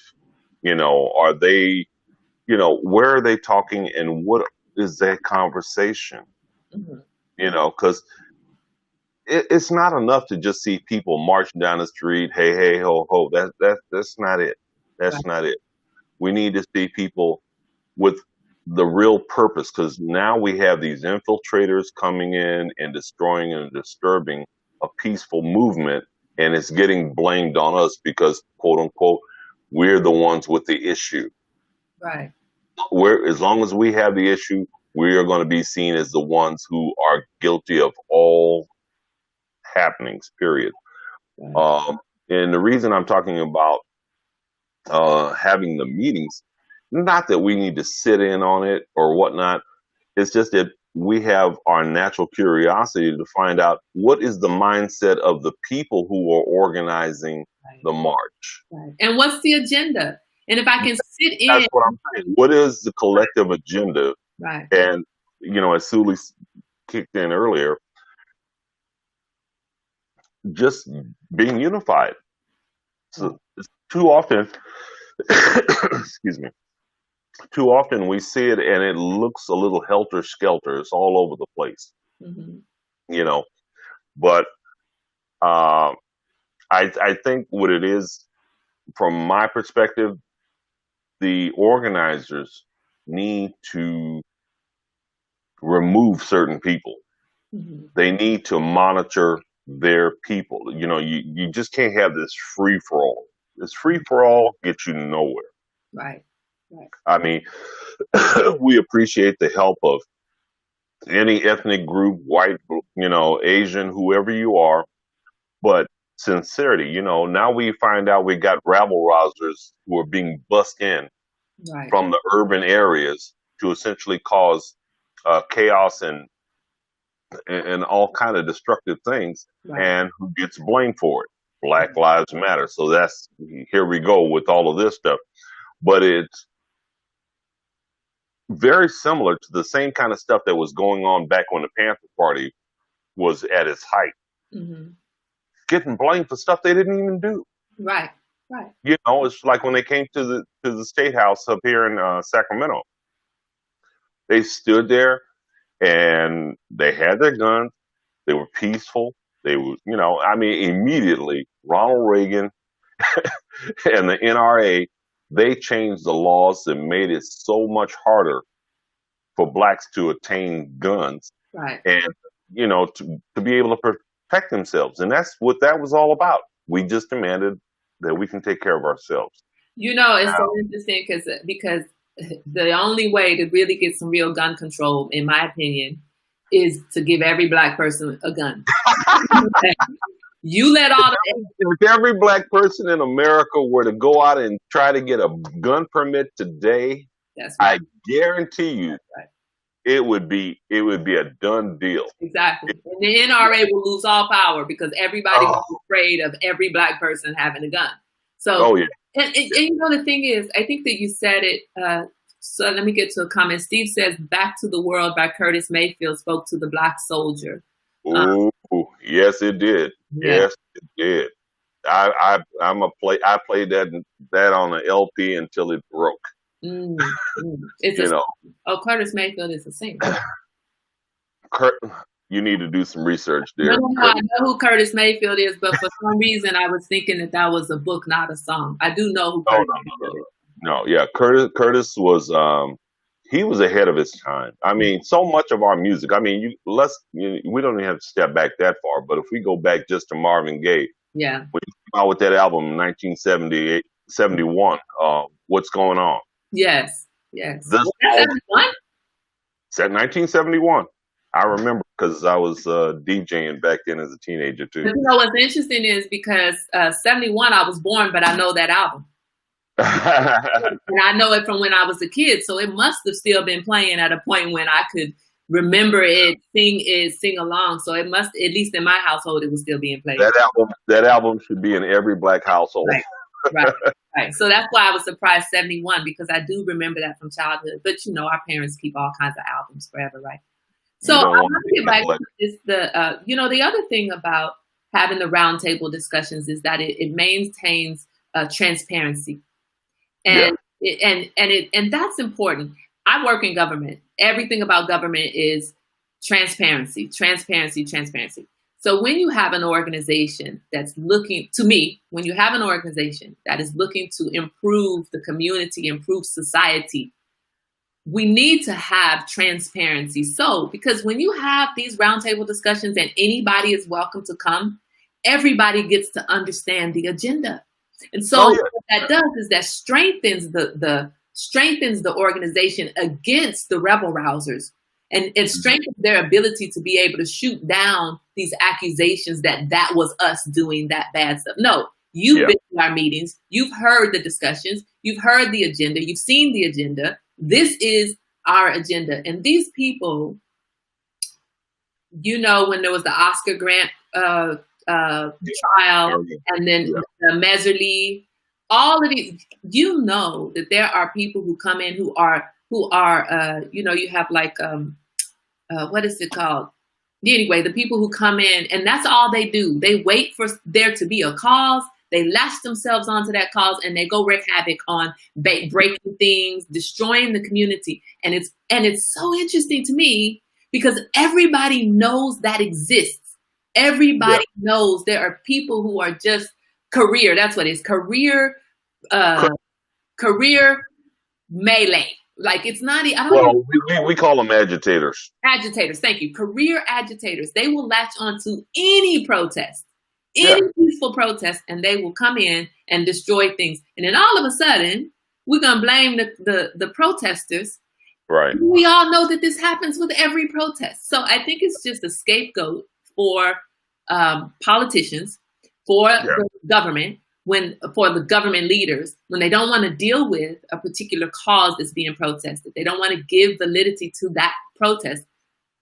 Are they, where are they talking and what is that conversation? Mm-hmm. Because it's not enough to just see people marching down the street, hey, hey, ho, ho. That's not it. That's not it. We need to see people with the real purpose, because now we have these infiltrators coming in and destroying and disturbing a peaceful movement, and it's getting blamed on us because, quote unquote, we're the ones with the issue. Right. As long as we have the issue, we are going to be seen as the ones who are guilty of all happenings, period. Right. And the reason I'm talking about having the meetings, not that we need to sit in on it or whatnot, it's just that we have our natural curiosity to find out what is the mindset of the people who are organizing the march. Right. And what's the agenda? And if I can sit in. That's what I'm saying. What is the collective agenda? Right. And, as Suli kicked in earlier, just being unified. So too often, excuse me, too often we see it and it looks a little helter-skelter. It's all over the place. Mm-hmm. But I think what it is, from my perspective, the organizers need to remove certain people. Mm-hmm. They need to monitor their people. You know, you just can't have this free for all. This free for all gets you nowhere. Right. Right. I mean, we appreciate the help of any ethnic group, white, you know, Asian, whoever you are, but sincerity, you know, now we find out we got rabble rousers who are being bussed in Right. from the urban areas to essentially cause chaos and all kind of destructive things, Right. and who gets blamed for it? Black Lives Matter. So that's, here we go with all of this stuff. But it's very similar to the same kind of stuff that was going on back when the Panther Party was at its height, Mm-hmm. getting blamed for stuff they didn't even do. Right. Right. You know, it's like when they came to the state house up here in Sacramento. They stood there and they had their guns. They were peaceful. They were, you know, I mean, immediately Ronald Reagan and the NRA, they changed the laws that made it so much harder for blacks to attain guns Right. and, you know, to be able to protect themselves. And that's what that was all about. We just demanded that we can take care of ourselves. You know, it's so interesting because the only way to really get some real gun control, in my opinion, is to give every black person a gun. You let all the If every black person in America were to go out and try to get a gun permit today, that's right. I guarantee you right. it would be a done deal. Exactly. And the NRA will lose all power because everybody is afraid of every black person having a gun. So, and you know, the thing is, I think that you said it. So let me get to a comment. Steve says, "Back to the World" by Curtis Mayfield spoke to the black soldier. Yes, it did. Yeah. Yes, it did. I played that on an LP until it broke. It's you know. Oh, Curtis Mayfield is a singer. You need to do some research there. No, I know who Curtis Mayfield is, but for some reason I was thinking that was a book, not a song. I do know who Curtis Mayfield is. No, yeah, Curtis was he was ahead of his time. I mean, so much of our music. I mean, we don't even have to step back that far, but if we go back just to Marvin Gaye, yeah, when he came out with that album in 1978, 71, What's Going On? Yes. Set 1971. I remember because I was DJing back then as a teenager too. But you know what's interesting is because 71 I was born, but I know that album. And I know it from when I was a kid, so it must have still been playing at a point when I could remember it, sing along. So it must, at least in my household, it was still being played. That album should be in every black household. Right. So that's why I was surprised 71 because I do remember that from childhood. But you know, our parents keep all kinds of albums forever, right? So I want to get back to this, you know, the other thing about having the roundtable discussions is that it maintains transparency. And and that's important. I work in government. Everything about government is transparency. So when you have an organization that's looking, to me, when you have an organization that is looking to improve the community, improve society, we need to have transparency. So, because when you have these roundtable discussions and anybody is welcome to come, everybody gets to understand the agenda. And so what that does is that strengthens the organization against the rebel rousers, and it strengthens their ability to be able to shoot down these accusations that was us doing that bad stuff. No, you've been to our meetings, you've heard the discussions, you've heard the agenda, you've seen the agenda. This is our agenda. And these people, you know, when there was the Oscar Grant trial, and then the Meserly, all of these, you know that there are people who come in who are you know, you have like what is it called? Anyway, the people who come in and that's all they do. They wait for there to be a cause. They latch themselves onto that cause and they go wreak havoc on breaking things, destroying the community. And it's so interesting to me because everybody knows that exists. Everybody knows there are people who are just career. That's what it is. Career melee. Like it's not. I don't even. Well, we call them agitators. Agitators, thank you. Career agitators. They will latch onto any protest, any Yeah, peaceful protest, and they will come in and destroy things. And then all of a sudden, we're gonna blame the protesters. right. We all know that this happens with every protest. So I think it's just a scapegoat for politicians, for Yeah, the government, for the government leaders, when they don't want to deal with a particular cause that's being protested. They don't want to give validity to that protest.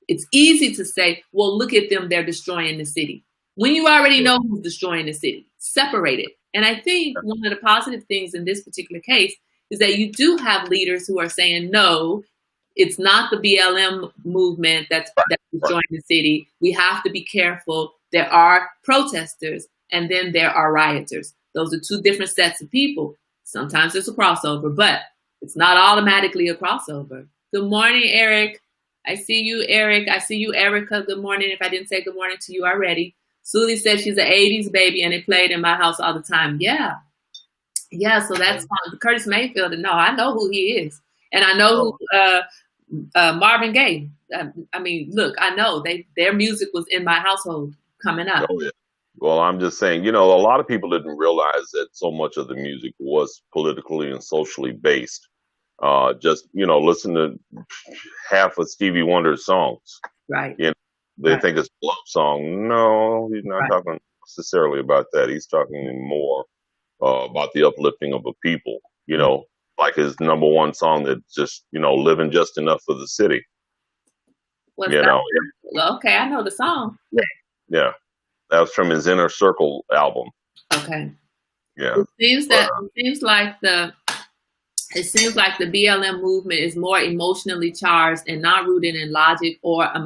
It's easy to say, well, look at them, they're destroying the city. When you already know who's destroying the city, separate it. And I think one of the positive things in this particular case is that you do have leaders who are saying, no, it's not the BLM movement that's right. destroying the city. We have to be careful. There are protesters and then there are rioters. Those are two different sets of people. Sometimes it's a crossover, but it's not automatically a crossover. Good morning, Eric. I see you, Eric. I see you, Erica. Good morning. If I didn't say good morning to you already. Sulie said she's an 80s baby and it played in my house all the time. Yeah. Yeah, so that's fun. Curtis Mayfield, no, I know who he is. And I know who Marvin Gaye. I mean, look, I know their music was in my household coming up. Oh, yeah. Well, I'm just saying, a lot of people didn't realize that so much of the music was politically and socially based. Just, listen to half of Stevie Wonder's songs. Right. They think it's a love song. No, he's not Right. talking necessarily about that. He's talking more about the uplifting of a people, like his number one song that just, living just enough for the city. What's You that? know, Well, okay, I know the song. yeah, that was from his Inner Circle album. Okay. Yeah. It seems like the BLM movement is more emotionally charged and not rooted in logic or a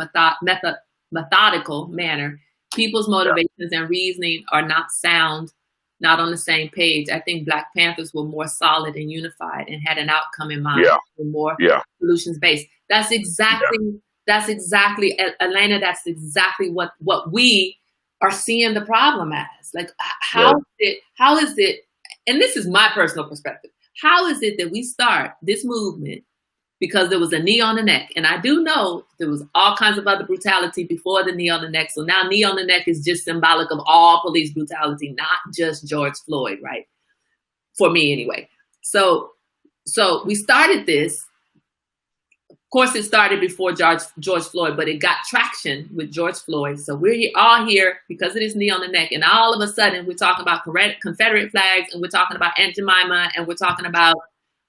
methodical manner. People's motivations and reasoning are not sound, not on the same page. I think Black Panthers were more solid and unified and had an outcome in mind, more solutions based. That's exactly, Elena, that's exactly what we are seeing the problem as. Like, how is it, and this is my personal perspective, how is it that we start this movement because there was a knee on the neck? And I do know there was all kinds of other brutality before the knee on the neck. So now knee on the neck is just symbolic of all police brutality, not just George Floyd, right? For me anyway. So we started this. Of course, it started before George Floyd, but it got traction with George Floyd. So we're all here because of this knee on the neck. And all of a sudden, we're talking about Confederate flags, and we're talking about Aunt Jemima, and we're talking about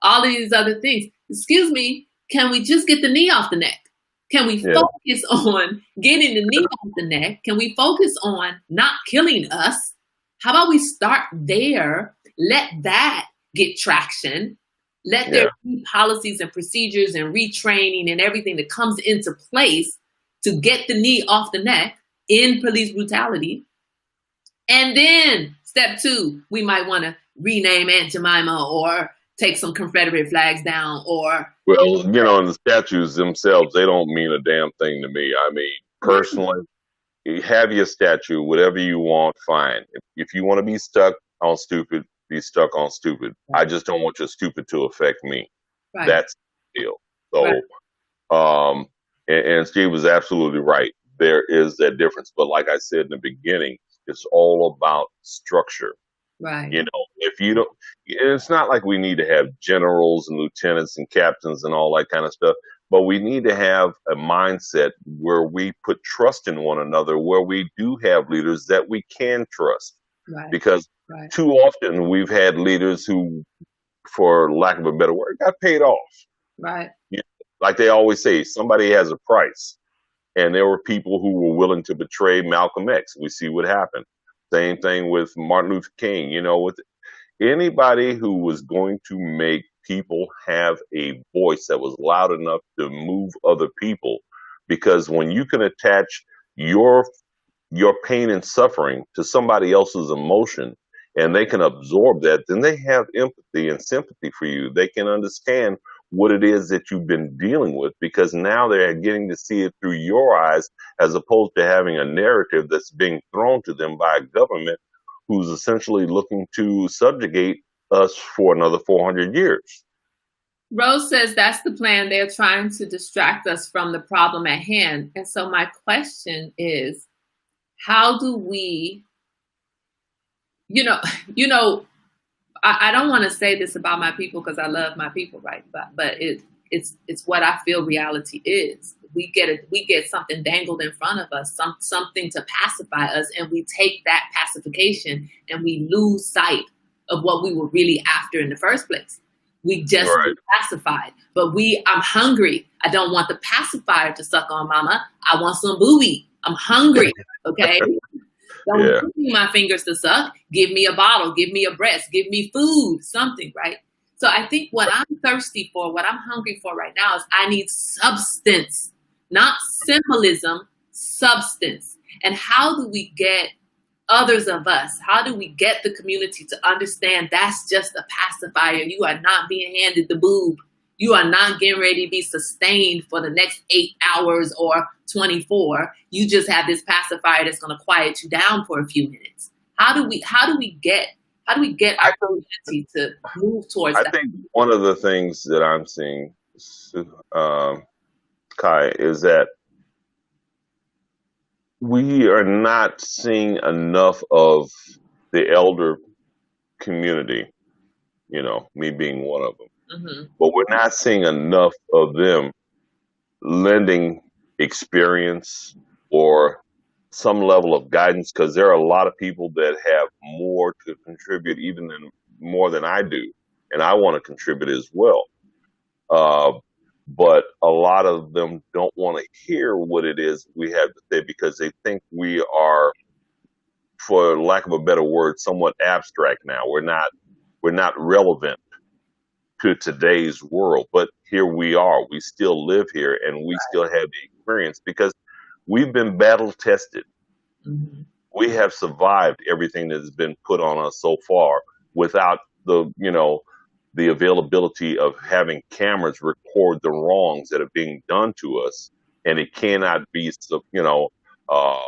all of these other things. Excuse me, can we just get the knee off the neck? Can we focus on getting the knee off the neck? Can we focus on not killing us? How about we start there? Let that get traction. Let there be policies and procedures and retraining and everything that comes into place to get the knee off the neck in police brutality. And then step 2, we might want to rename Aunt Jemima or take some Confederate flags down or... Well, and the statues themselves, they don't mean a damn thing to me. I mean, personally, have your statue, whatever you want, fine. If you want to be stuck on stupid, be stuck on stupid. Right. I just don't want your stupid to affect me. Right. That's the deal. So, and Steve was absolutely right. There is that difference. But like I said in the beginning, it's all about structure. Right. If you don't, it's not like we need to have generals and lieutenants and captains and all that kind of stuff, but we need to have a mindset where we put trust in one another, where we do have leaders that we can trust. Right. Because too often we've had leaders who, for lack of a better word, got paid off. Right. Like they always say, somebody has a price. And there were people who were willing to betray Malcolm X. We see what happened. Same thing with Martin Luther King, with anybody who was going to make people have a voice that was loud enough to move other people. Because when you can attach your pain and suffering to somebody else's emotion and they can absorb that, then they have empathy and sympathy for you. They can understand what it is that you've been dealing with, because now they're getting to see it through your eyes, as opposed to having a narrative that's being thrown to them by a government who's essentially looking to subjugate us for another 400 years. Rose says that's the plan. They're trying to distract us from the problem at hand. And so my question is, how do we, you know, you know, I don't want to say this about my people because I love my people, right? But it's what I feel reality is. We get something dangled in front of us, something to pacify us, and we take that pacification and we lose sight of what we were really after in the first place. We just Right. pacified, but I'm hungry. I don't want the pacifier to suck on mama. I want some booty. I'm hungry. Okay. Don't Yeah. give me my fingers to suck. Give me a bottle. Give me a breast. Give me food. Something, right? So I think what I'm thirsty for, what I'm hungry for right now is I need substance, not symbolism, substance. And how do we get others of us? How do we get the community to understand that's just a pacifier? You are not being handed the boob. You are not getting ready to be sustained for the next 8 hours or 24. You just have this pacifier that's going to quiet you down for a few minutes. How do we get our community to move towards I that? think one of the things that I'm seeing, Kai, is that we are not seeing enough of the elder community, me being one of them. Mm-hmm. But we're not seeing enough of them lending experience or some level of guidance, because there are a lot of people that have more to contribute, more than I do, and I want to contribute as well. But a lot of them don't want to hear what it is we have to say because they think we are, for lack of a better word, somewhat abstract now. We're not relevant to today's world, but here we are. We still live here, and we still have the experience because we've been battle tested. Mm-hmm. We have survived everything that has been put on us so far without the availability of having cameras record the wrongs that are being done to us, and it cannot be uh,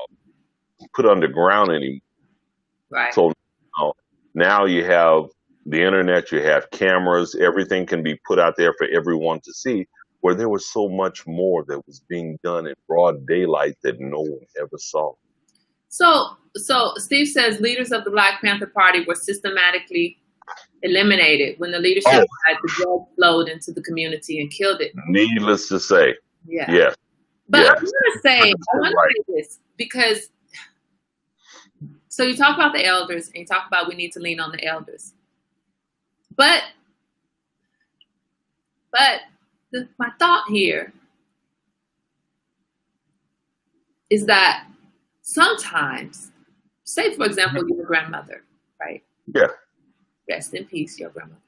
put underground anymore. Right. So now you have the internet, you have cameras, everything can be put out there for everyone to see, where there was so much more that was being done in broad daylight that no one ever saw. So Steve says leaders of the Black Panther Party were systematically eliminated when the leadership died. The drug flowed into the community and killed it. Needless to say, Yeah. yes. But yes. I want to say this because, so you talk about the elders and you talk about we need to lean on the elders. But my thought here is that sometimes, say for example, your grandmother, right? Yeah. Rest in peace, your grandmother.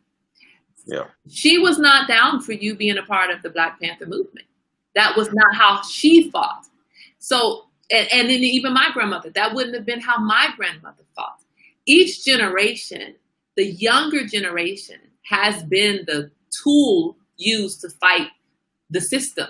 Yeah. She was not down for you being a part of the Black Panther movement. That was not how she fought. So, and then even my grandmother, that wouldn't have been how my grandmother fought. Each generation, the younger generation, has been the tool used to fight the system.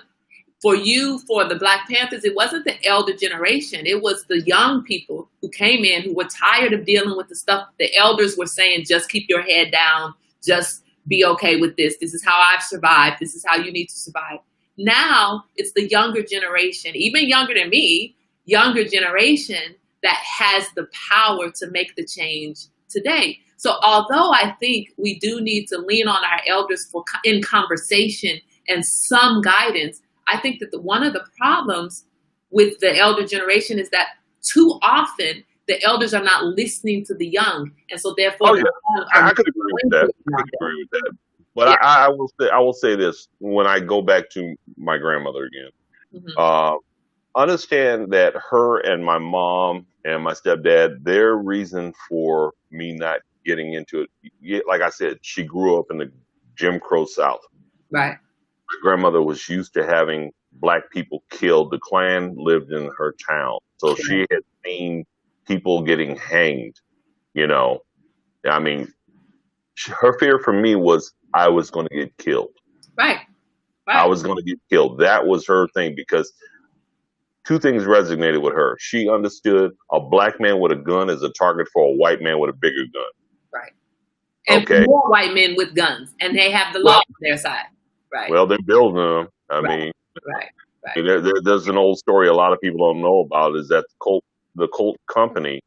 For you, for the Black Panthers, it wasn't the elder generation. It was the young people who came in who were tired of dealing with the stuff the elders were saying, just keep your head down, just be okay with this. This is how I've survived. This is how you need to survive. Now it's the younger generation, even younger than me, younger generation that has the power to make the change today. So although I think we do need to lean on our elders in conversation and some guidance, I think that one of the problems with the elder generation is that too often the elders are not listening to the young, and so therefore, I could agree with that. But yeah. I will say this: when I go back to my grandmother again, mm-hmm. Understand that her and my mom and my stepdad, their reason for me not getting into it, like I said, she grew up in the Jim Crow South. Right. My grandmother was used to having Black people killed. The Klan lived in her town, so she had seen people getting hanged. I mean, her fear for me was I was going to get killed. Right. I was going to get killed. That was her thing, because two things resonated with her. She understood a Black man with a gun is a target for a white man with a bigger gun. Right. And Okay. more white men with guns, and they have the law on their side. Right. Well, they're building them. I Right. mean, Right. I mean, there's an old story a lot of people don't know about is that the Colt company,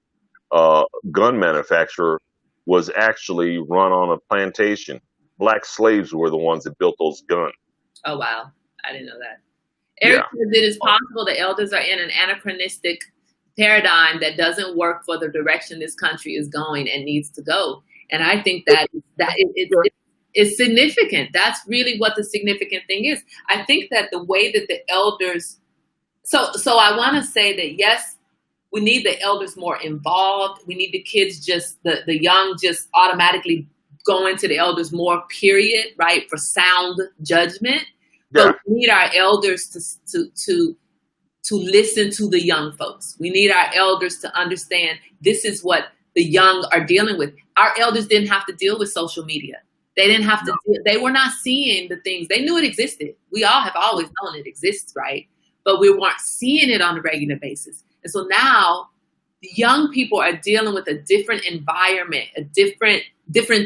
gun manufacturer, was actually run on a plantation. Black slaves were the ones that built those guns. Oh, wow. I didn't know that. Yeah. Eric says it is possible the elders are in an anachronistic paradigm that doesn't work for the direction this country is going and needs to go. And I think it's significant. That's really what the significant thing is. I think that the way that the elders, so I want to say that, yes, we need the elders more involved. We need the kids the young just automatically going to the elders more, period, right, for sound judgment. Yeah. But we need our elders to listen to the young folks. We need our elders to understand this is what the young are dealing with. Our elders didn't have to deal with social media. They didn't have to, they were not seeing the things. They knew it existed. We all have always known it exists, right? But we weren't seeing it on a regular basis. And so now the young people are dealing with a different environment, a different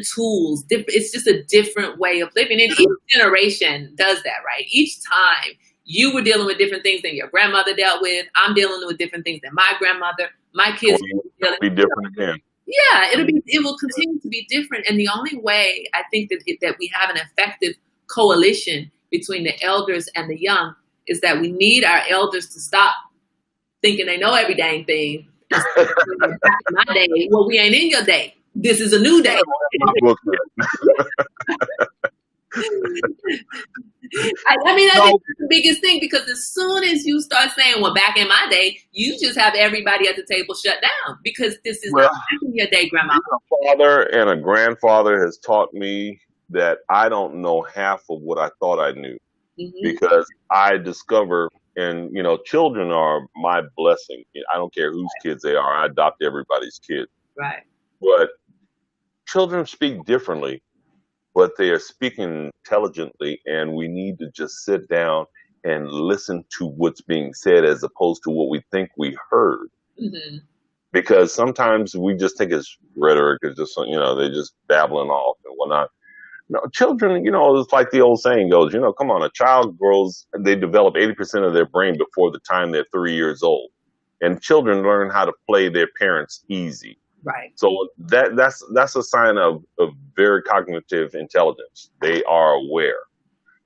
tools. It's just a different way of living. And each generation does that, right? Each time you were dealing with different things than your grandmother dealt with. I'm dealing with different things than my grandmother. My kids will be different again. Yeah, it will continue to be different. And the only way I think that we have an effective coalition between the elders and the young is that we need our elders to stop thinking they know every dang thing. Back in my day, well, we ain't in your day. This is a new day. I mean, I think that's the biggest thing, because as soon as you start saying, well, back in my day, you just have everybody at the table shut down, because this is not back in your day, Grandma. A father and a grandfather has taught me that I don't know half of what I thought I knew, because I discover, and children are my blessing. I don't care whose kids they are. I adopt everybody's kid. Right. But children speak differently, but they are speaking intelligently, and we need to just sit down and listen to what's being said as opposed to what we think we heard. Because sometimes we just think it's rhetoric, it's just, they're just babbling off and whatnot. No, children, it's like the old saying goes, come on, a child grows, they develop 80% of their brain before the time they're 3 years old. And children learn how to play their parents easy. Right. So that's a sign of very cognitive intelligence. They are aware.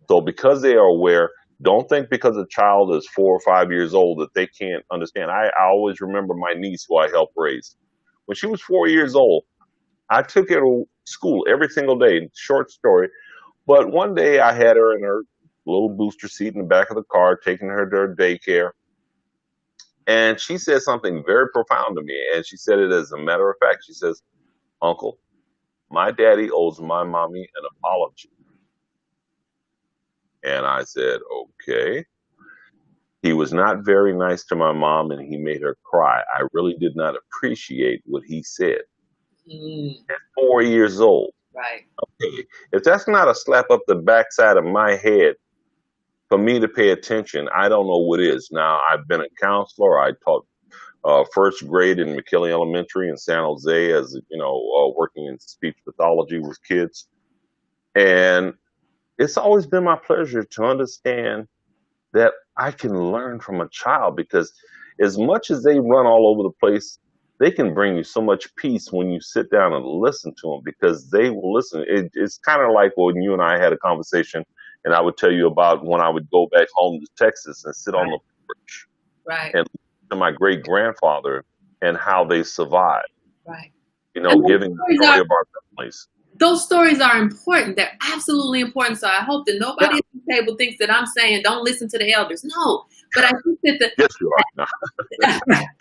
So because they are aware, don't think because a child is 4 or 5 years old that they can't understand. I always remember my niece, who I helped raise. When she was 4 years old, I took her to school every single day. Short story. But one day I had her in her little booster seat in the back of the car, taking her to her daycare. And she said something very profound to me. And she said it as a matter of fact. She says, "Uncle, my daddy owes my mommy an apology." And I said, "Okay." He was not very nice to my mom, and he made her cry. I really did not appreciate what he said. At 4 years old. Right. Okay. If that's not a slap up the backside of my head for me to pay attention, I don't know what is. Now, I've been a counselor. I taught first grade in McKinley Elementary in San Jose, as working in speech pathology with kids. And it's always been my pleasure to understand that I can learn from a child, because as much as they run all over the place, they can bring you so much peace when you sit down and listen to them, because they will listen. It's kind of like when you and I had a conversation, and I would tell you about when I would go back home to Texas and sit on the porch and listen to my great grandfather and how they survived. Right. Giving the story of our families. Those stories are important. They're absolutely important. So I hope that nobody at the table thinks that I'm saying don't listen to the elders. No, but I think that yes, you are.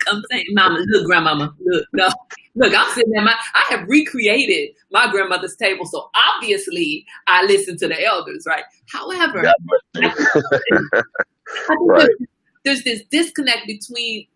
I'm saying, Mama, look, Grandmama, look, no, look. I'm sitting there. I have recreated my grandmother's table, so obviously I listen to the elders, right? However, there's this disconnect between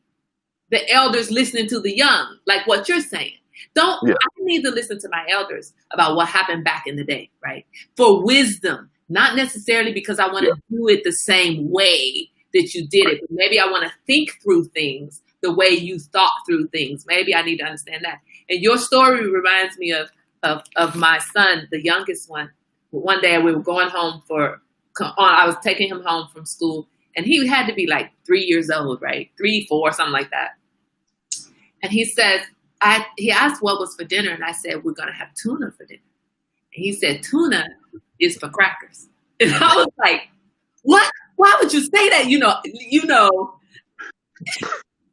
the elders listening to the young, like what you're saying. I need to listen to my elders about what happened back in the day, right? For wisdom, not necessarily because I want to do it the same way that you did it. But maybe I want to think through things the way you thought through things. Maybe I need to understand that. And your story reminds me of of my son, the youngest one. One day we were going home I was taking him home from school, and he had to be like 3 years old, right? 3, 4, something like that. And he says, he asked what was for dinner, and I said, we're going to have tuna for dinner. And he said, tuna is for crackers. And I was like, what? Why would you say that?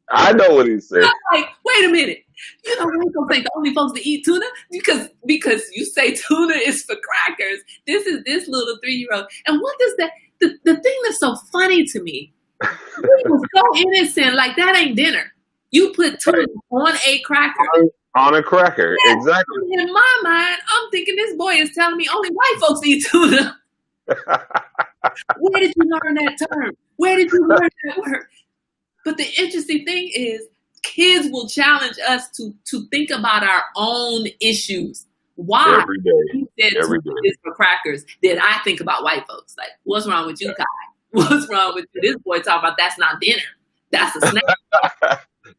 I know what he said. I'm like, wait a minute. White folks ain't the only folks to eat tuna because you say tuna is for crackers. This is this little 3-year-old. And what does that, the thing that's so funny to me, he was so innocent, like that ain't dinner. You put tuna on a cracker. On a cracker, yeah, exactly. In my mind, I'm thinking this boy is telling me only white folks eat tuna. Where did you learn that term? Where did you learn that word? But the interesting thing is, kids will challenge us to think about our own issues. Why? Every day. You said tuna is for crackers. Then I think about white folks. Like, what's wrong with you, Kai? What's wrong with you? This boy talking about that's not dinner. That's a snack.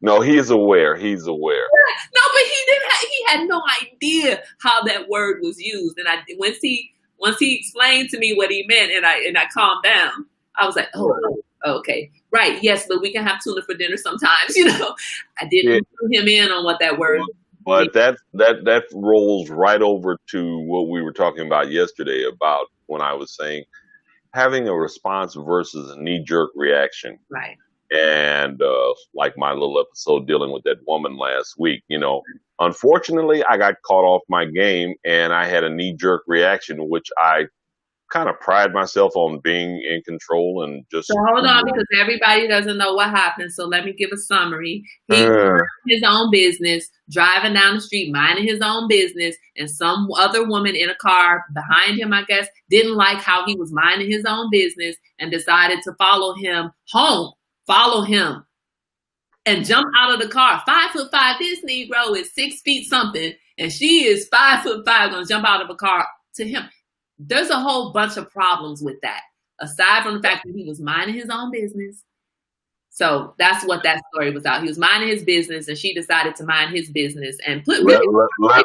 No, he is aware. He's aware. No, but he had no idea how that word was used. And once he explained to me what he meant, and I calmed down, I was like, oh, okay, right, yes, but we can have tuna for dinner sometimes. I didn't put him in on what that word. But that rolls right over to what we were talking about yesterday about when I was saying having a response versus a knee-jerk reaction. Right. And like my little episode dealing with that woman last week, unfortunately, I got caught off my game and I had a knee-jerk reaction, which I kind of pride myself on being in control and just. So hold on, because everybody doesn't know what happened. So let me give a summary. He minded his own business, driving down the street, minding his own business, and some other woman in a car behind him, I guess, didn't like how he was minding his own business and decided to follow him home. Follow him and jump out of the car. 5'5", this Negro is 6 feet something, and she is 5'5", gonna jump out of a car to him. There's a whole bunch of problems with that, aside from the fact that he was minding his own business. So that's what that story was about. He was minding his business, and she decided to mind his business and put.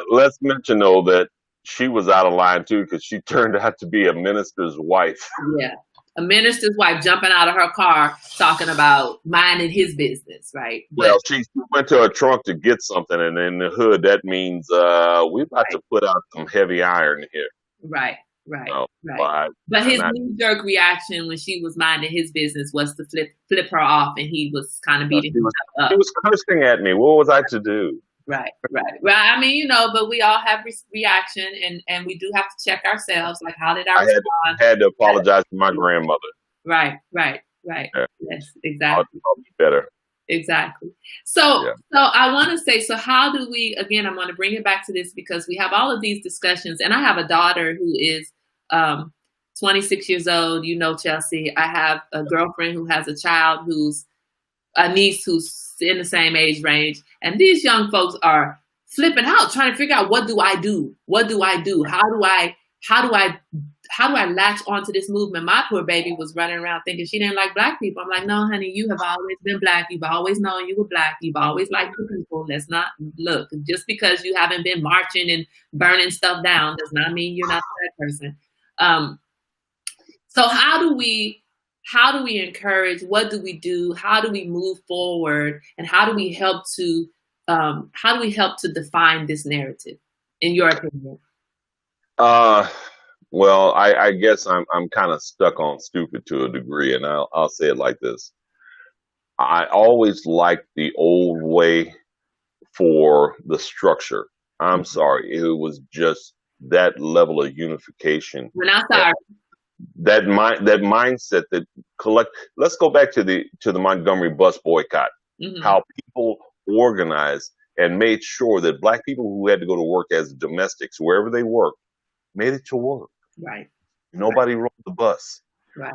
Let's mention though that she was out of line too, because she turned out to be a minister's wife. Yeah. A minister's wife jumping out of her car talking about minding his business, right? Well, she went to her trunk to get something, and in the hood, that means we're about to put out some heavy iron here. Right. But his knee-jerk reaction when she was minding his business was to flip her off, and he was kind of beating her up. He was cursing at me. What was I to do? Right. I mean, but we all have reaction, and we do have to check ourselves. Like, how did I respond? I had to apologize to my grandmother. Right. Yeah. Yes, exactly. I'll be better. Exactly. So I want to say, so how do we, again, I'm going to bring it back to this because we have all of these discussions, and I have a daughter who is 26 years old, Chelsea. I have a girlfriend who has a niece who's in the same age range. And these young folks are flipping out, trying to figure out, what do I do? What do I do? How do I latch onto this movement? My poor baby was running around thinking she didn't like Black people. I'm like, no, honey, you have always been Black. You've always known you were Black. You've always liked the people. Let's not look, just because you haven't been marching and burning stuff down does not mean you're not that person. So how do we encourage? What do we do? How do we move forward? And how do we help to define this narrative, in your opinion? Well, I guess I'm kind of stuck on stupid to a degree, and I'll say it like this. I always liked the old way for the structure. I'm sorry, it was just that level of unification. We're not sorry. That mindset that let's go back to the Montgomery bus boycott. Mm-hmm. How people organized and made sure that Black people who had to go to work as domestics, wherever they worked, made it to work. Right. Nobody rode the bus. Right.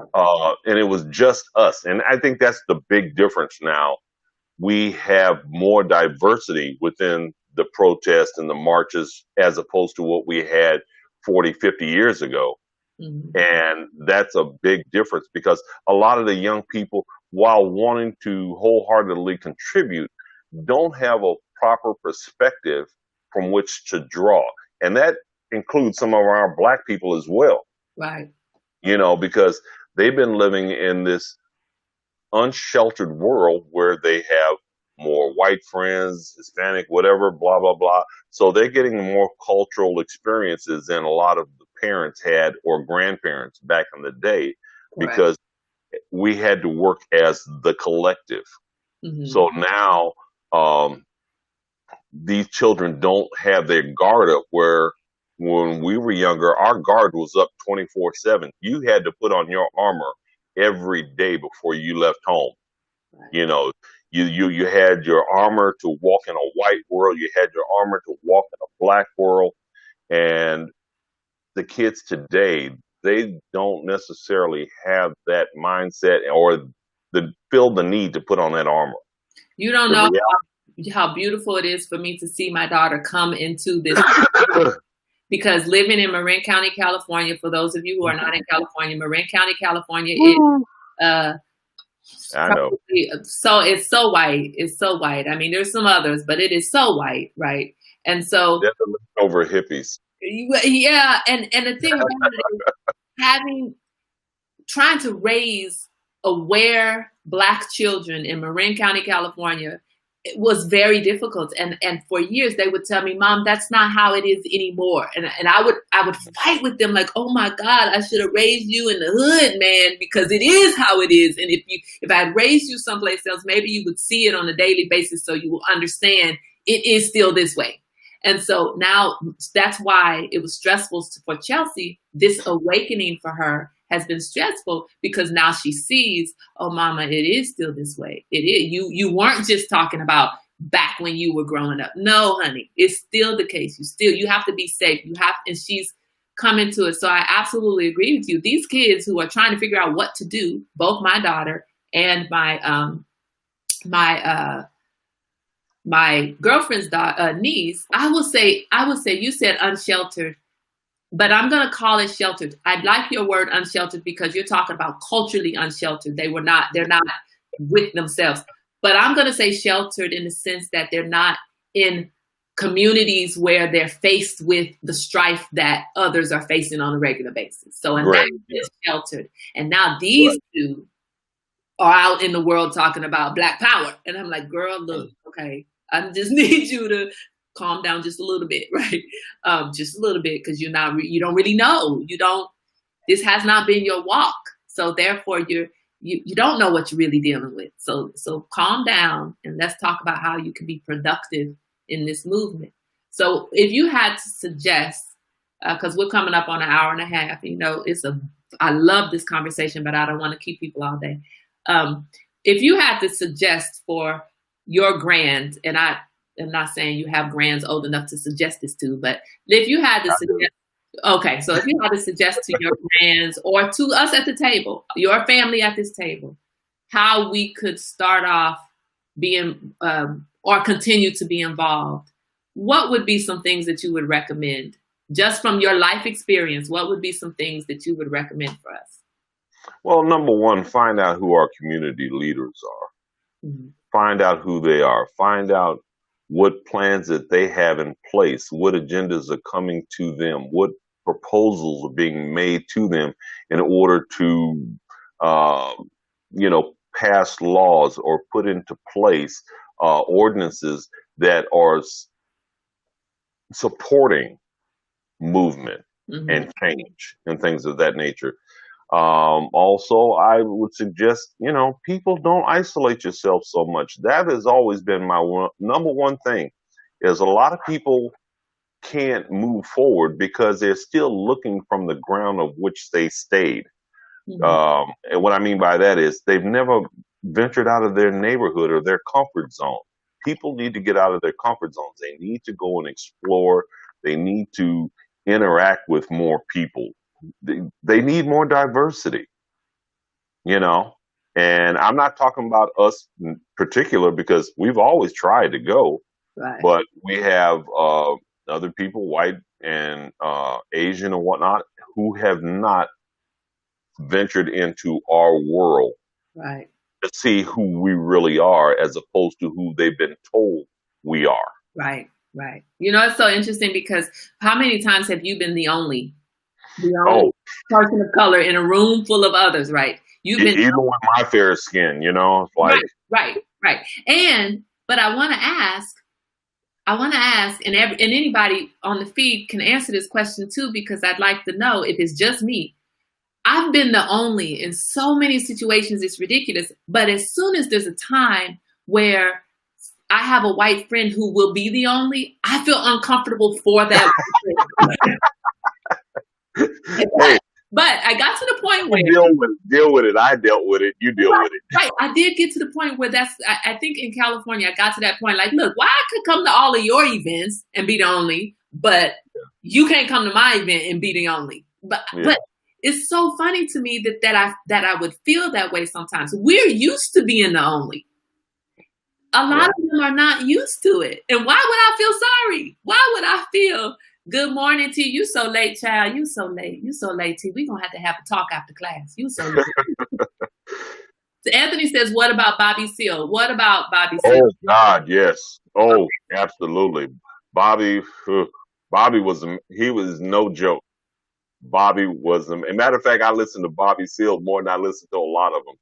And it was just us. And I think that's the big difference now. We have more diversity within the protests and the marches as opposed to what we had 40, 50 years ago. Mm-hmm. And that's a big difference because a lot of the young people, while wanting to wholeheartedly contribute, don't have a proper perspective from which to draw. And that includes some of our Black people as well, Right. Because they've been living in this unsheltered world where they have more white friends, Hispanic, whatever, blah, blah, blah. So they're getting more cultural experiences than a lot of the parents had or grandparents back in the day, Correct. because we had to work as the collective. Mm-hmm. So now these children don't have their guard up, where when we were younger, our guard was up 24/7. You had to put on your armor every day before you left home. Right. You had your armor to walk in a white world. You had your armor to walk in a Black world. And the kids today, they don't necessarily have that mindset or feel the need to put on that armor. You don't know how beautiful it is for me to see my daughter come into this. Because living in Marin County, California, for those of you who are not in California, Marin County, California is I know. so it's so white. It's so white. I mean, there's some others, but it is so white, right? And so over hippies. Yeah, and the thing about it is trying to raise aware Black children in Marin County, California, it was very difficult. And for years they would tell me, Mom, that's not how it is anymore. And I would fight with them like, oh my God, I should have raised you in the hood, man, because it is how it is. And if I had raised you someplace else, maybe you would see it on a daily basis so you will understand it is still this way. And so now that's why it was stressful for Chelsea. This awakening for her has been stressful because now she sees, oh, Mama, it is still this way. It is. You weren't just talking about back when you were growing up. No, honey, it's still the case. You have to be safe. And she's coming to it. So I absolutely agree with you. These kids who are trying to figure out what to do, both my daughter and my girlfriend's niece, I would say you said unsheltered, but I'm going to call it sheltered. I like your word unsheltered because you're talking about culturally unsheltered. They're not with themselves, but I'm going to say sheltered in the sense that they're not in communities where they're faced with the strife that others are facing on a regular basis. So, and that is sheltered. And now these two are out in the world talking about Black power. And I'm like, girl, look, okay, I just need you to calm down just a little bit, right? Just a little bit, because you don't really know. This has not been your walk. So therefore you don't know what you're really dealing with. So calm down and let's talk about how you can be productive in this movement. So if you had to suggest, because we're coming up on an hour and a half, I love this conversation, but I don't want to keep people all day. If you had to suggest for your grand, and I am not saying you have grands old enough to suggest this to, but if you had to suggest, okay, so if you had to suggest to your grands or to us at the table, your family at this table, how we could start off being or continue to be involved, what would be some things that you would recommend? Just from your life experience, what would be some things that you would recommend for us? Well, number one, find out who our community leaders are. Mm-hmm. Find out who they are. Find out what plans that they have in place, what agendas are coming to them, what proposals are being made to them in order to, pass laws or put into place ordinances that are supporting movement and change and things of that nature. Also, I would suggest, people don't isolate yourself so much. That has always been my number one thing, is a lot of people can't move forward because they're still looking from the ground of which they stayed. Mm-hmm. And what I mean by that is they've never ventured out of their neighborhood or their comfort zone. People need to get out of their comfort zones. They need to go and explore. They need to interact with more people. They need more diversity, and I'm not talking about us in particular because we've always tried to go, right. But we have other people, white and Asian and whatnot, who have not ventured into our world, right, to see who we really are as opposed to who they've been told we are. Right. Right. You know, it's so interesting because how many times have you been the only Oh, person of color in a room full of others, right? You've been even with my fair skin, it's like, right, right. But I want to ask, and anybody on the feed can answer this question too, because I'd like to know if it's just me. I've been the only in so many situations, it's ridiculous. But as soon as there's a time where I have a white friend who will be the only, I feel uncomfortable for that. hey, But I got to the point where deal with it. I dealt with it. You deal with it. right. I did get to the point where I think in California, I got to that point like, look, why I could come to all of your events and be the only, but you can't come to my event and be the only. But it's so funny to me that I would feel that way sometimes. We're used to being the only. A lot of them are not used to it. And why would I feel sorry? Why would I feel good morning to you? You so late, child. You so late. You so late, T. We're going to have a talk after class. You so late. So Anthony says, what about Bobby Seale? What about Bobby Seale? Oh, God, yes. Oh, absolutely. Bobby he was no joke. Bobby was, a matter of fact, I listened to Bobby Seale more than I listened to a lot of them.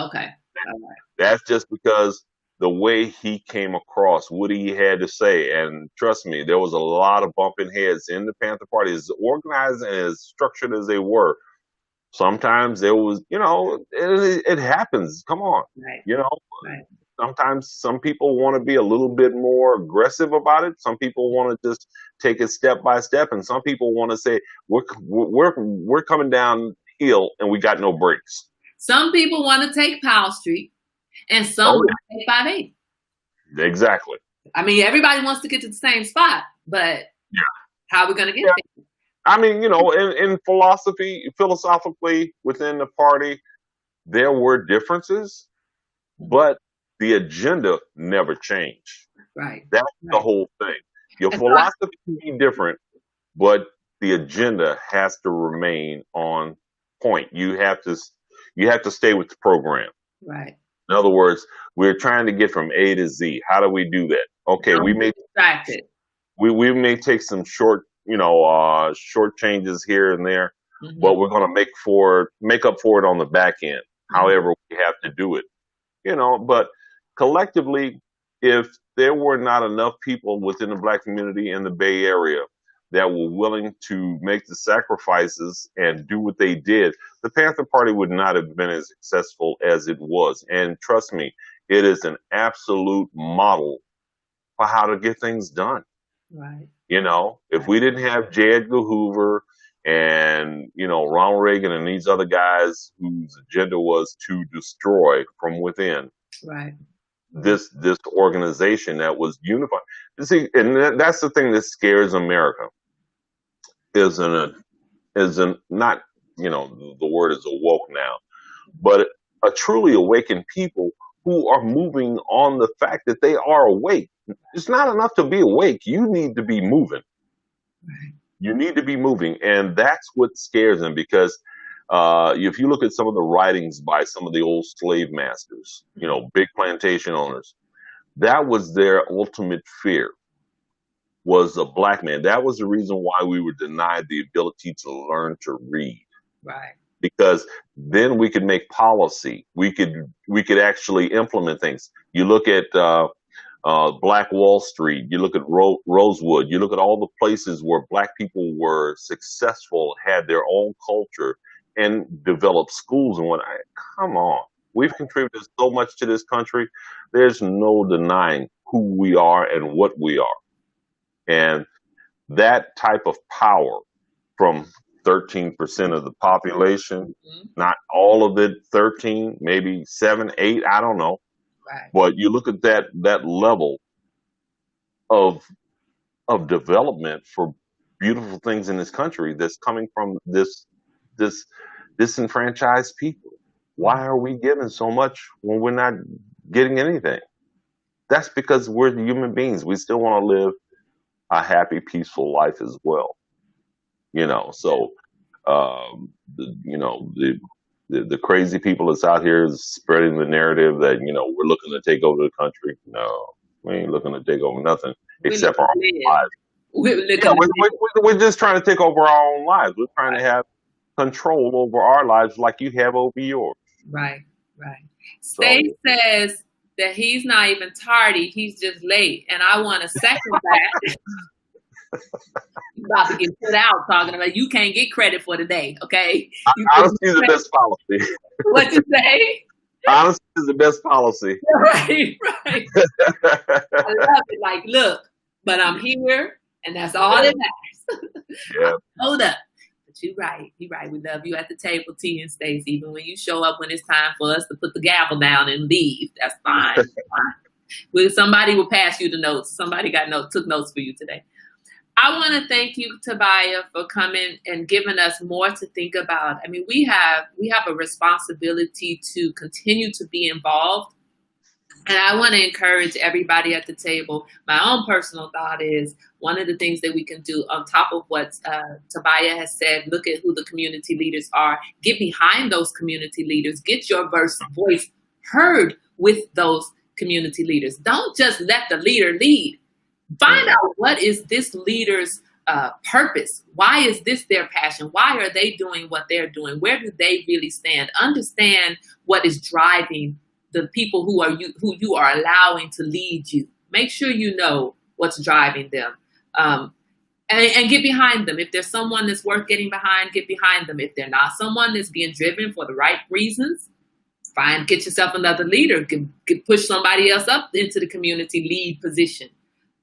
Okay. All right. That's just because the way he came across, what he had to say. And trust me, there was a lot of bumping heads in the Panther Party, as organized and as structured as they were. Sometimes there was, it happens. Come on. Right. Right. Sometimes some people want to be a little bit more aggressive about it. Some people want to just take it step by step. And some people want to say, we're coming downhill and we got no brakes. Some people want to take Powell Street. And some want to take 580. Exactly. I mean, everybody wants to get to the same spot, but how are we going to get there? I mean, in philosophically within the party, there were differences, but the agenda never changed. Right. That's the whole thing. Your philosophy can be different, but the agenda has to remain on point. You have to stay with the program. Right. In other words, we're trying to get from A to Z. How do we do that? Okay, we may take some short changes here and there, but we're going to make up for it on the back end. However we have to do it, but collectively, if there were not enough people within the Black community in the Bay Area that were willing to make the sacrifices and do what they did, the Panther Party would not have been as successful as it was. And trust me, it is an absolute model for how to get things done. Right. If we didn't have J. Edgar Hoover and, Ronald Reagan and these other guys whose agenda was to destroy from within. Right. This organization that was unified. You see, and that's the thing that scares America. Not, the word is awoke now, but a truly awakened people who are moving on the fact that they are awake. It's not enough to be awake. You need to be moving. Right. You need to be moving. And that's what scares them, because if you look at some of the writings by some of the old slave masters, big plantation owners, that was their ultimate fear, was a Black man. That was the reason why we were denied the ability to learn to read. Right. Because then we could make policy. We could actually implement things. You look at Black Wall Street. You look at Rosewood. You look at all the places where Black people were successful, had their own culture, and developed schools and whatnot. Come on. We've contributed so much to this country. There's no denying who we are and what we are. And that type of power from 13% of the population, not all of it, 13, maybe 7, 8, I don't know. Right. But you look at that level of development for beautiful things in this country that's coming from this disenfranchised people. Why are we giving so much when we're not getting anything? That's because we're human beings. We still want to live a happy, peaceful life as well. So the crazy people that's out here is spreading the narrative that we're looking to take over the country. No, we ain't looking to take over nothing. We're except looking for to our live. lives. We're looking Yeah, to live. we're just trying to take over our own lives. We're trying to have control over our lives like you have over yours. Right, right. State So says that he's not even tardy, he's just late. And I want to second that. You about to get put out talking about you can't get credit for the day, okay? You honesty is the best policy. what you say? Honesty is the best policy. Right, right. I love it. Like, look, but I'm here, and that's all that matters. Yeah. Hold up. But you're right. You're right. We love you at the table, T and Stacy. Even when you show up when it's time for us to put the gavel down and leave, that's fine. That's fine. Well, somebody will pass you the notes. Somebody took notes for you today. I want to thank you, Tobiah, for coming and giving us more to think about. I mean, we have a responsibility to continue to be involved. And I want to encourage everybody at the table. My own personal thought is one of the things that we can do on top of what Tobiah has said, look at who the community leaders are, get behind those community leaders, get your voice heard with those community leaders. Don't just let the leader lead. Find out what is this leader's purpose. Why is this their passion? Why are they doing what they're doing? Where do they really stand? Understand what is driving the people who you are allowing to lead you. Make sure you know what's driving them, and get behind them. If there's someone that's worth getting behind, get behind them. If they're not someone that's being driven for the right reasons, get yourself another leader. Push somebody else up into the community lead position.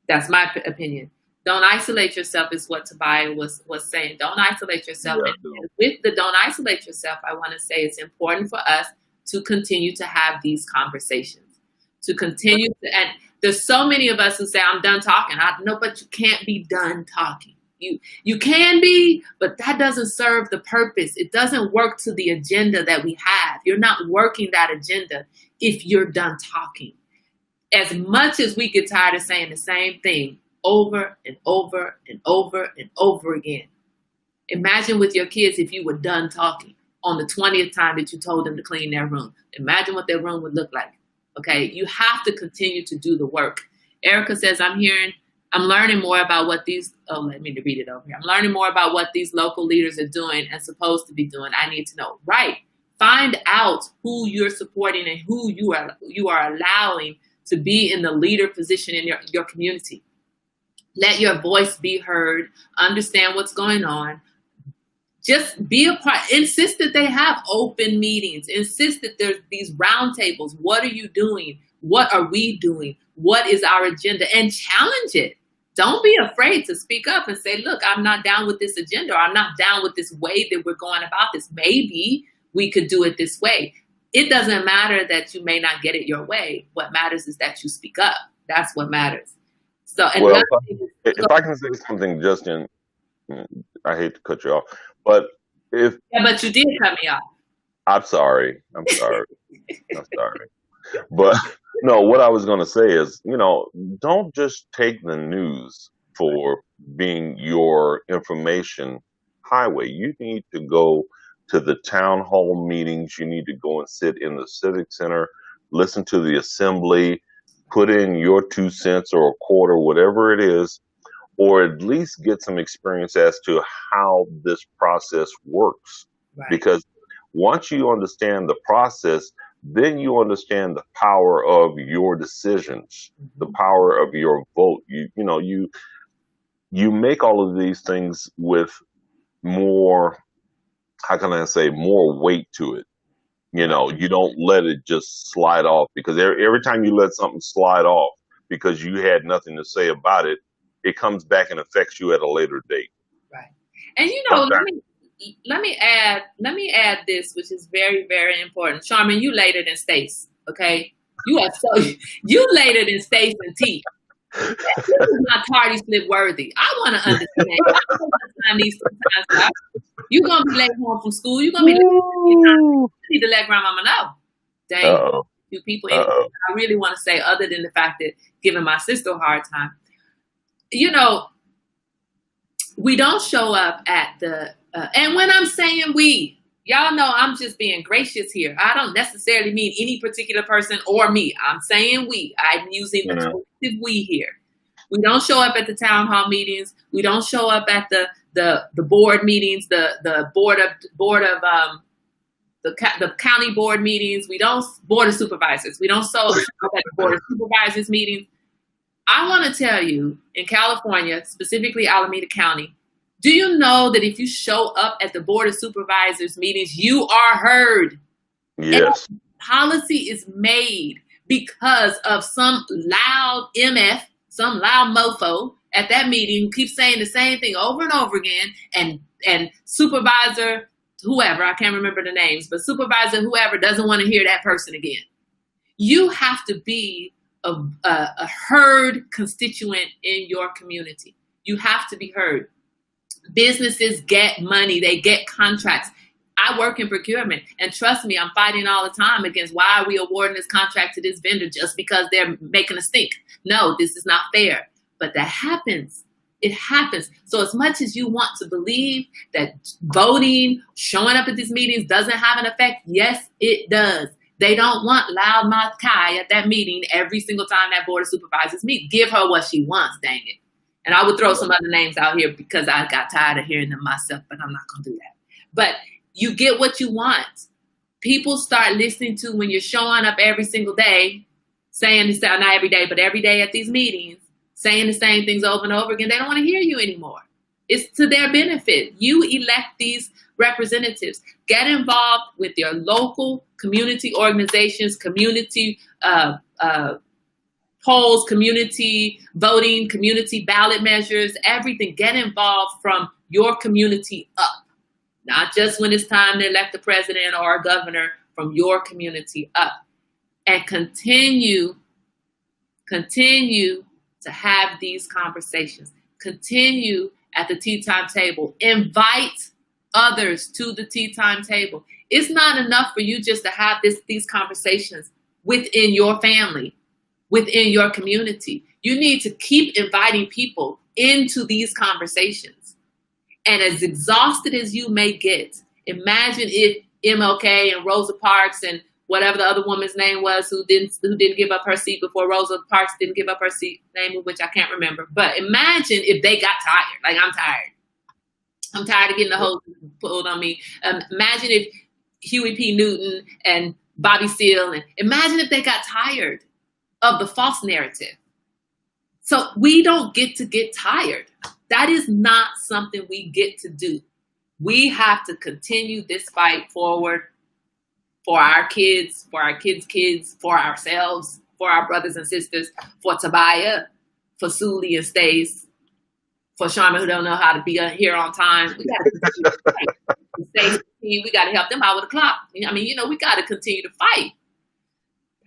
That's my opinion. Don't isolate yourself is what Tobiah was saying. Don't isolate yourself. Yeah, and with the don't isolate yourself, I want to say it's important for us to continue to have these conversations, to continue to, and there's so many of us who say, I'm done talking. I know, but you can't be done talking. You can be, but that doesn't serve the purpose. It doesn't work to the agenda that we have. You're not working that agenda if you're done talking. As much as we get tired of saying the same thing over and over and over and over again, imagine with your kids if you were done talking on the 20th time that you told them to clean their room. Imagine what their room would look like. Okay, you have to continue to do the work. Erica says, I'm learning more about what these, let me read it over here. I'm learning more about what these local leaders are doing and supposed to be doing. I need to know. Right. Find out who you're supporting and who you are allowing to be in the leader position in your community. Let your voice be heard. Understand what's going on. Just be a part. Insist that they have open meetings. Insist that there's these roundtables. What are you doing? What are we doing? What is our agenda? And challenge it. Don't be afraid to speak up and say, look, I'm not down with this agenda, or I'm not down with this way that we're going about this. Maybe we could do it this way. It doesn't matter that you may not get it your way. What matters is that you speak up. That's what matters. So, and well, if I can say something, Justin, I hate to cut you off, but but you did cut me off. I'm sorry. I'm sorry. But no, what I was going to say is, don't just take the news for being your information highway. You need to go to the town hall meetings. You need to go and sit in the civic center, listen to the assembly, put in your 2 cents or a quarter, whatever it is, or at least get some experience as to how this process works. Right. Because once you understand the process, then you understand the power of your decisions, the power of your vote. You make all of these things with more, how can I say, more weight to it. You don't let it just slide off, because every time you let something slide off because you had nothing to say about it, it comes back and affects you at a later date. Right. And let me add this, which is very, very important. Charmin, you later than Stace, okay? You later than Stace and T. This is not tardy slip worthy. I want to understand. You're gonna be late home from school. You're gonna be late. You need to let grandmama know. Dang, you people. I really want to say, other than the fact that giving my sister a hard time, we don't show up at the. And when I'm saying we, y'all know I'm just being gracious here. I don't necessarily mean any particular person or me. I'm saying we. I'm using the collective we here. We don't show up at the town hall meetings. We don't show up at the board meetings, the board of the county board meetings. We don't board of supervisors. We don't show up at the board of supervisors meetings. I want to tell you, in California, specifically Alameda County, do you know that if you show up at the board of supervisors meetings, you are heard? Yes. And policy is made because of some loud MF, some loud mofo at that meeting who keeps saying the same thing over and over again, and supervisor whoever, I can't remember the names, but supervisor whoever doesn't want to hear that person again. You have to be a heard constituent in your community. You have to be heard. Businesses get money, they get contracts. I work in procurement, and trust me, I'm fighting all the time against why are we awarding this contract to this vendor just because they're making a stink. No, this is not fair. But that happens. It happens. So as much as you want to believe that voting, showing up at these meetings doesn't have an effect, yes, it does. They don't want loudmouth Kai at that meeting every single time that board of supervisors meet. Give her what she wants, dang it. And I would throw some other names out here because I got tired of hearing them myself, but I'm not going to do that. But you get what you want. People start listening to when you're showing up every single day, saying this, not every day, but every day at these meetings, saying the same things over and over again. They don't want to hear you anymore. It's to their benefit. You elect these representatives. Get involved with your local community organizations, community polls, community voting, community ballot measures, everything. Get involved from your community up, not just when it's time to elect a president or a governor, from your community up. And continue to have these conversations. Continue at the tea time table. Invite others to the tea time table. It's not enough for you just to have these conversations within your family, within your community. You need to keep inviting people into these conversations. And as exhausted as you may get, imagine if MLK and Rosa Parks and whatever the other woman's name was who didn't give up her seat before Rosa Parks didn't give up her seat, name of which I can't remember. But imagine if they got tired. Like, I'm tired. I'm tired of getting the hose pulled on me. Imagine if Huey P. Newton and Bobby Seale, and imagine if they got tired of the false narrative. So we don't get to get tired. That is not something we get to do. We have to continue this fight forward for our kids, for our kids' kids, for ourselves, for our brothers and sisters, for Tobiah, for Suli and Stace, for Sharma who don't know how to be here on time. We got to continue to fight. We got to help them out with the clock. I mean, we got to continue to fight.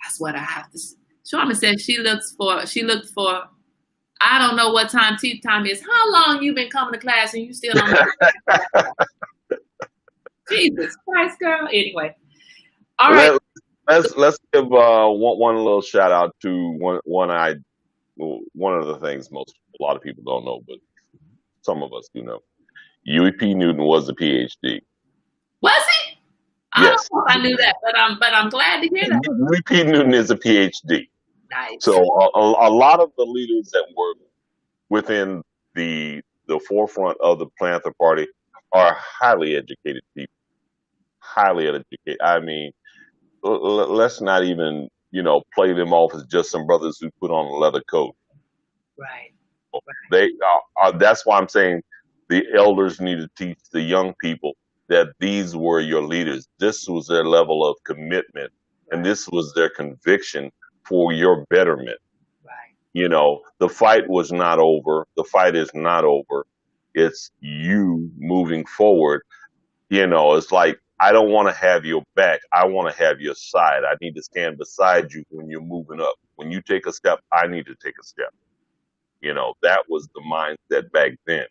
That's what I have to say. Sharma said she looked for, I don't know what time tea time is. How long you been coming to class and you still don't know? Jesus Christ, girl. Anyway. All right. Let's give one little shout out to one of the things a lot of people don't know, but some of us do know. Huey P. Newton was a PhD. Was he? I Yes. don't know if I knew that, but I'm glad to hear that. Huey P. Newton is a PhD. Nice. So a lot of the leaders that were within the forefront of the Panther Party are highly educated people. Highly educated. I mean, let's not even, play them off as just some brothers who put on a leather coat. Right. They that's why I'm saying the elders need to teach the young people that these were your leaders. This was their level of commitment, and this was their conviction for your betterment. Right. The fight was not over. The fight is not over. It's you moving forward. It's like, I don't want to have your back. I want to have your side. I need to stand beside you when you're moving up. When you take a step, I need to take a step. That was the mindset back then.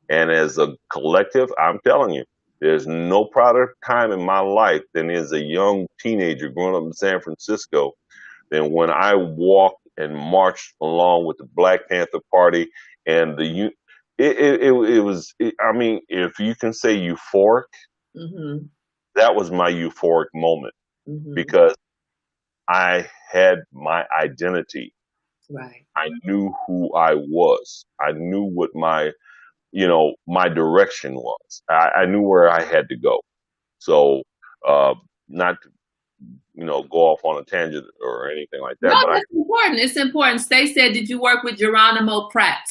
And as a collective, I'm telling you, there's no prouder time in my life than as a young teenager growing up in San Francisco than when I walked and marched along with the Black Panther Party and it was, I mean, if you can say euphoric, Mm-hmm. that was my euphoric moment, Mm-hmm. because I had my identity. Right. I knew who I was. I knew what my direction was. I knew where I had to go. So, not to, go off on a tangent or anything like No, that, but that's important. It's important. Stay said, did you work with Geronimo Pratt?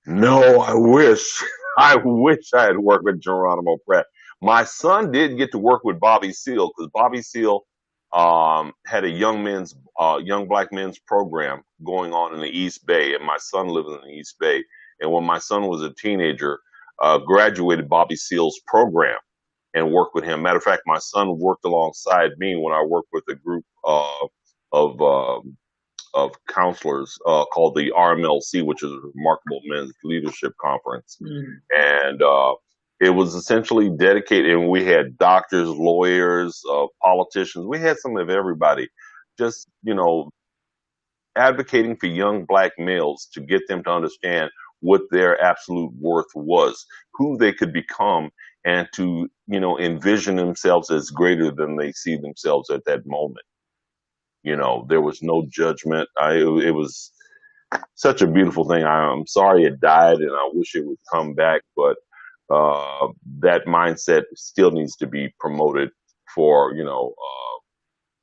no, I wish. I wish I had worked with Geronimo Pratt. My son did get to work with Bobby Seale because Bobby Seale had a young black men's program going on in the East Bay, and my son lived in the East Bay. And when my son was a teenager, graduated Bobby Seale's program and worked with him. Matter of fact, my son worked alongside me when I worked with a group of counselors called the RMLC, which is a Remarkable Men's Leadership Conference. And it was essentially dedicated, and we had doctors, lawyers, politicians. We had some of everybody just, advocating for young black males to get them to understand what their absolute worth was, who they could become, and to, envision themselves as greater than they see themselves at that moment. There was no judgment. It was such a beautiful thing. I'm sorry it died, and I wish it would come back, but that mindset still needs to be promoted for,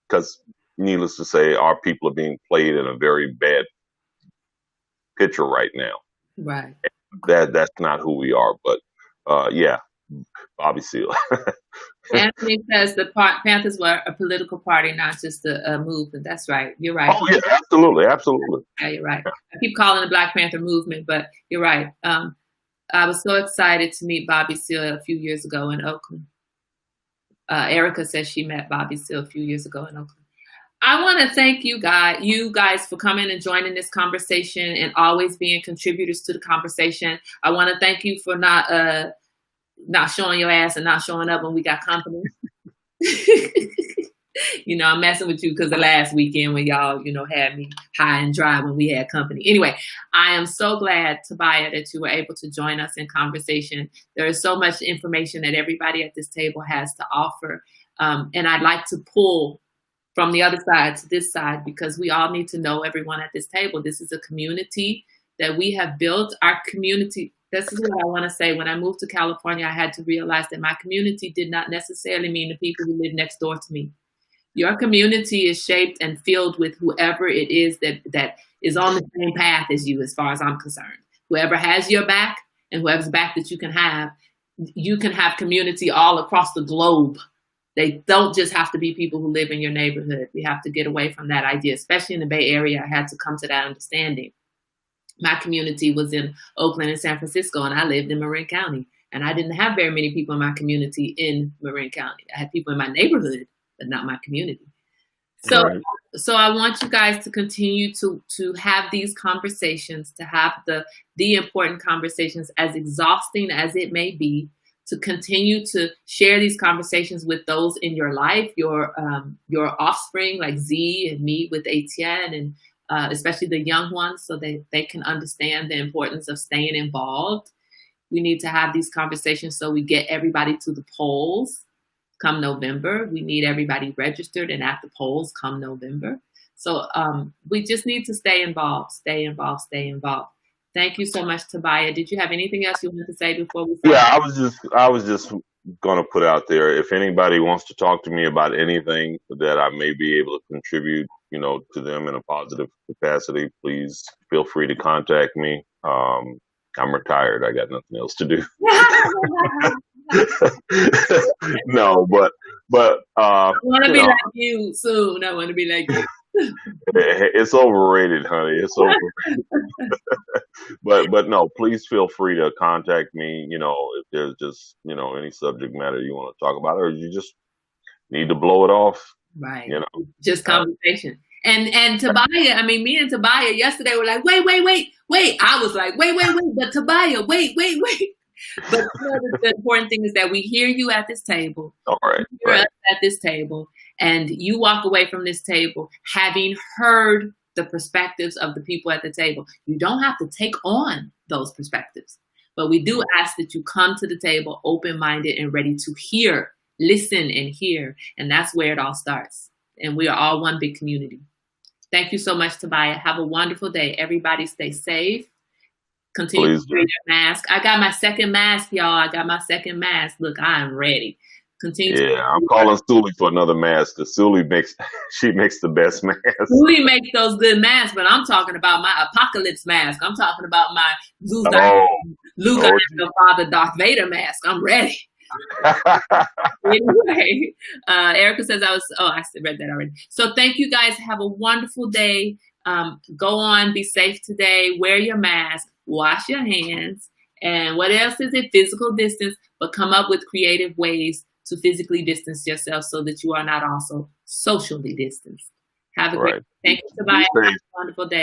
because needless to say, our people are being played in a very bad picture right now. Right. That's not who we are, but yeah, Bobby Seale. Anthony says the Panthers were a political party, not just a movement. That's right. You're right. Oh yeah, absolutely, absolutely. Yeah, you're right. I keep calling it the Black Panther Movement, but you're right. I was so excited to meet Bobby Seale a few years ago in Oakland. Erica says she met Bobby Seale a few years ago in Oakland. I want to thank you guys for coming and joining this conversation and always being contributors to the conversation. I want to thank you for not showing your ass and not showing up when we got company. I'm messing with you because the last weekend when y'all, had me high and dry when we had company. Anyway, I am so glad, Tobiah, that you were able to join us in conversation. There is so much information that everybody at this table has to offer. And I'd like to pull from the other side to this side because we all need to know everyone at this table. This is a community that we have built. Our community, this is what I want to say. When I moved to California, I had to realize that my community did not necessarily mean the people who live next door to me. Your community is shaped and filled with whoever it is that is on the same path as you, as far as I'm concerned. Whoever has your back and whoever's back that you can have community all across the globe. They don't just have to be people who live in your neighborhood. We have to get away from that idea, especially in the Bay Area. I had to come to that understanding. My community was in Oakland and San Francisco, and I lived in Marin County. And I didn't have very many people in my community in Marin County. I had people in my neighborhood, but not my community. So, right. So I want you guys to continue to have these conversations, to have the important conversations, as exhausting as it may be, to continue to share these conversations with those in your life, your offspring, like Z and me with Etienne, and especially the young ones, so they can understand the importance of staying involved. We need to have these conversations so we get everybody to the polls come November. We need everybody registered and at the polls come November. So we just need to stay involved. Thank you so much, Tobiah. Did you have anything else you wanted to say before we start? Yeah, I was just going to put out there, if anybody wants to talk to me about anything that I may be able to contribute, to them in a positive capacity, please feel free to contact me. I'm retired. I got nothing else to do. No, but I want to be like you soon. I want to be like you. It's overrated, honey. It's overrated. but no, please feel free to contact me, if there's just, any subject matter you want to talk about, or you just need to blow it off. Right. Just conversation. And Tobiah, me and Tobiah yesterday were like, wait. I was like, wait. But Tobiah, wait. But the important thing is that we hear you at this table. All right. You hear us at this table, and you walk away from this table having heard the perspectives of the people at the table. You don't have to take on those perspectives, but we do ask that you come to the table open-minded and ready to hear, listen and hear. And that's where it all starts. And we are all one big community. Thank you so much, Tobiah. Have a wonderful day. Everybody stay safe. Continue to wear your mask. I got my second mask, y'all. I got my second mask. Look, I am ready. Continue to I'm calling Sully for another mask because Sully makes the best mask. Sully makes those good masks, but I'm talking about my apocalypse mask. I'm talking about my Luke Father Darth Vader mask. I'm ready. Anyway, Erica says I read that already. So thank you guys. Have a wonderful day. Go on, be safe today. Wear your mask, wash your hands, and what else is it? Physical distance, but come up with creative ways to physically distance yourself so that you are not also socially distanced. Have a great day. Thank you, Tobias. Have a wonderful day.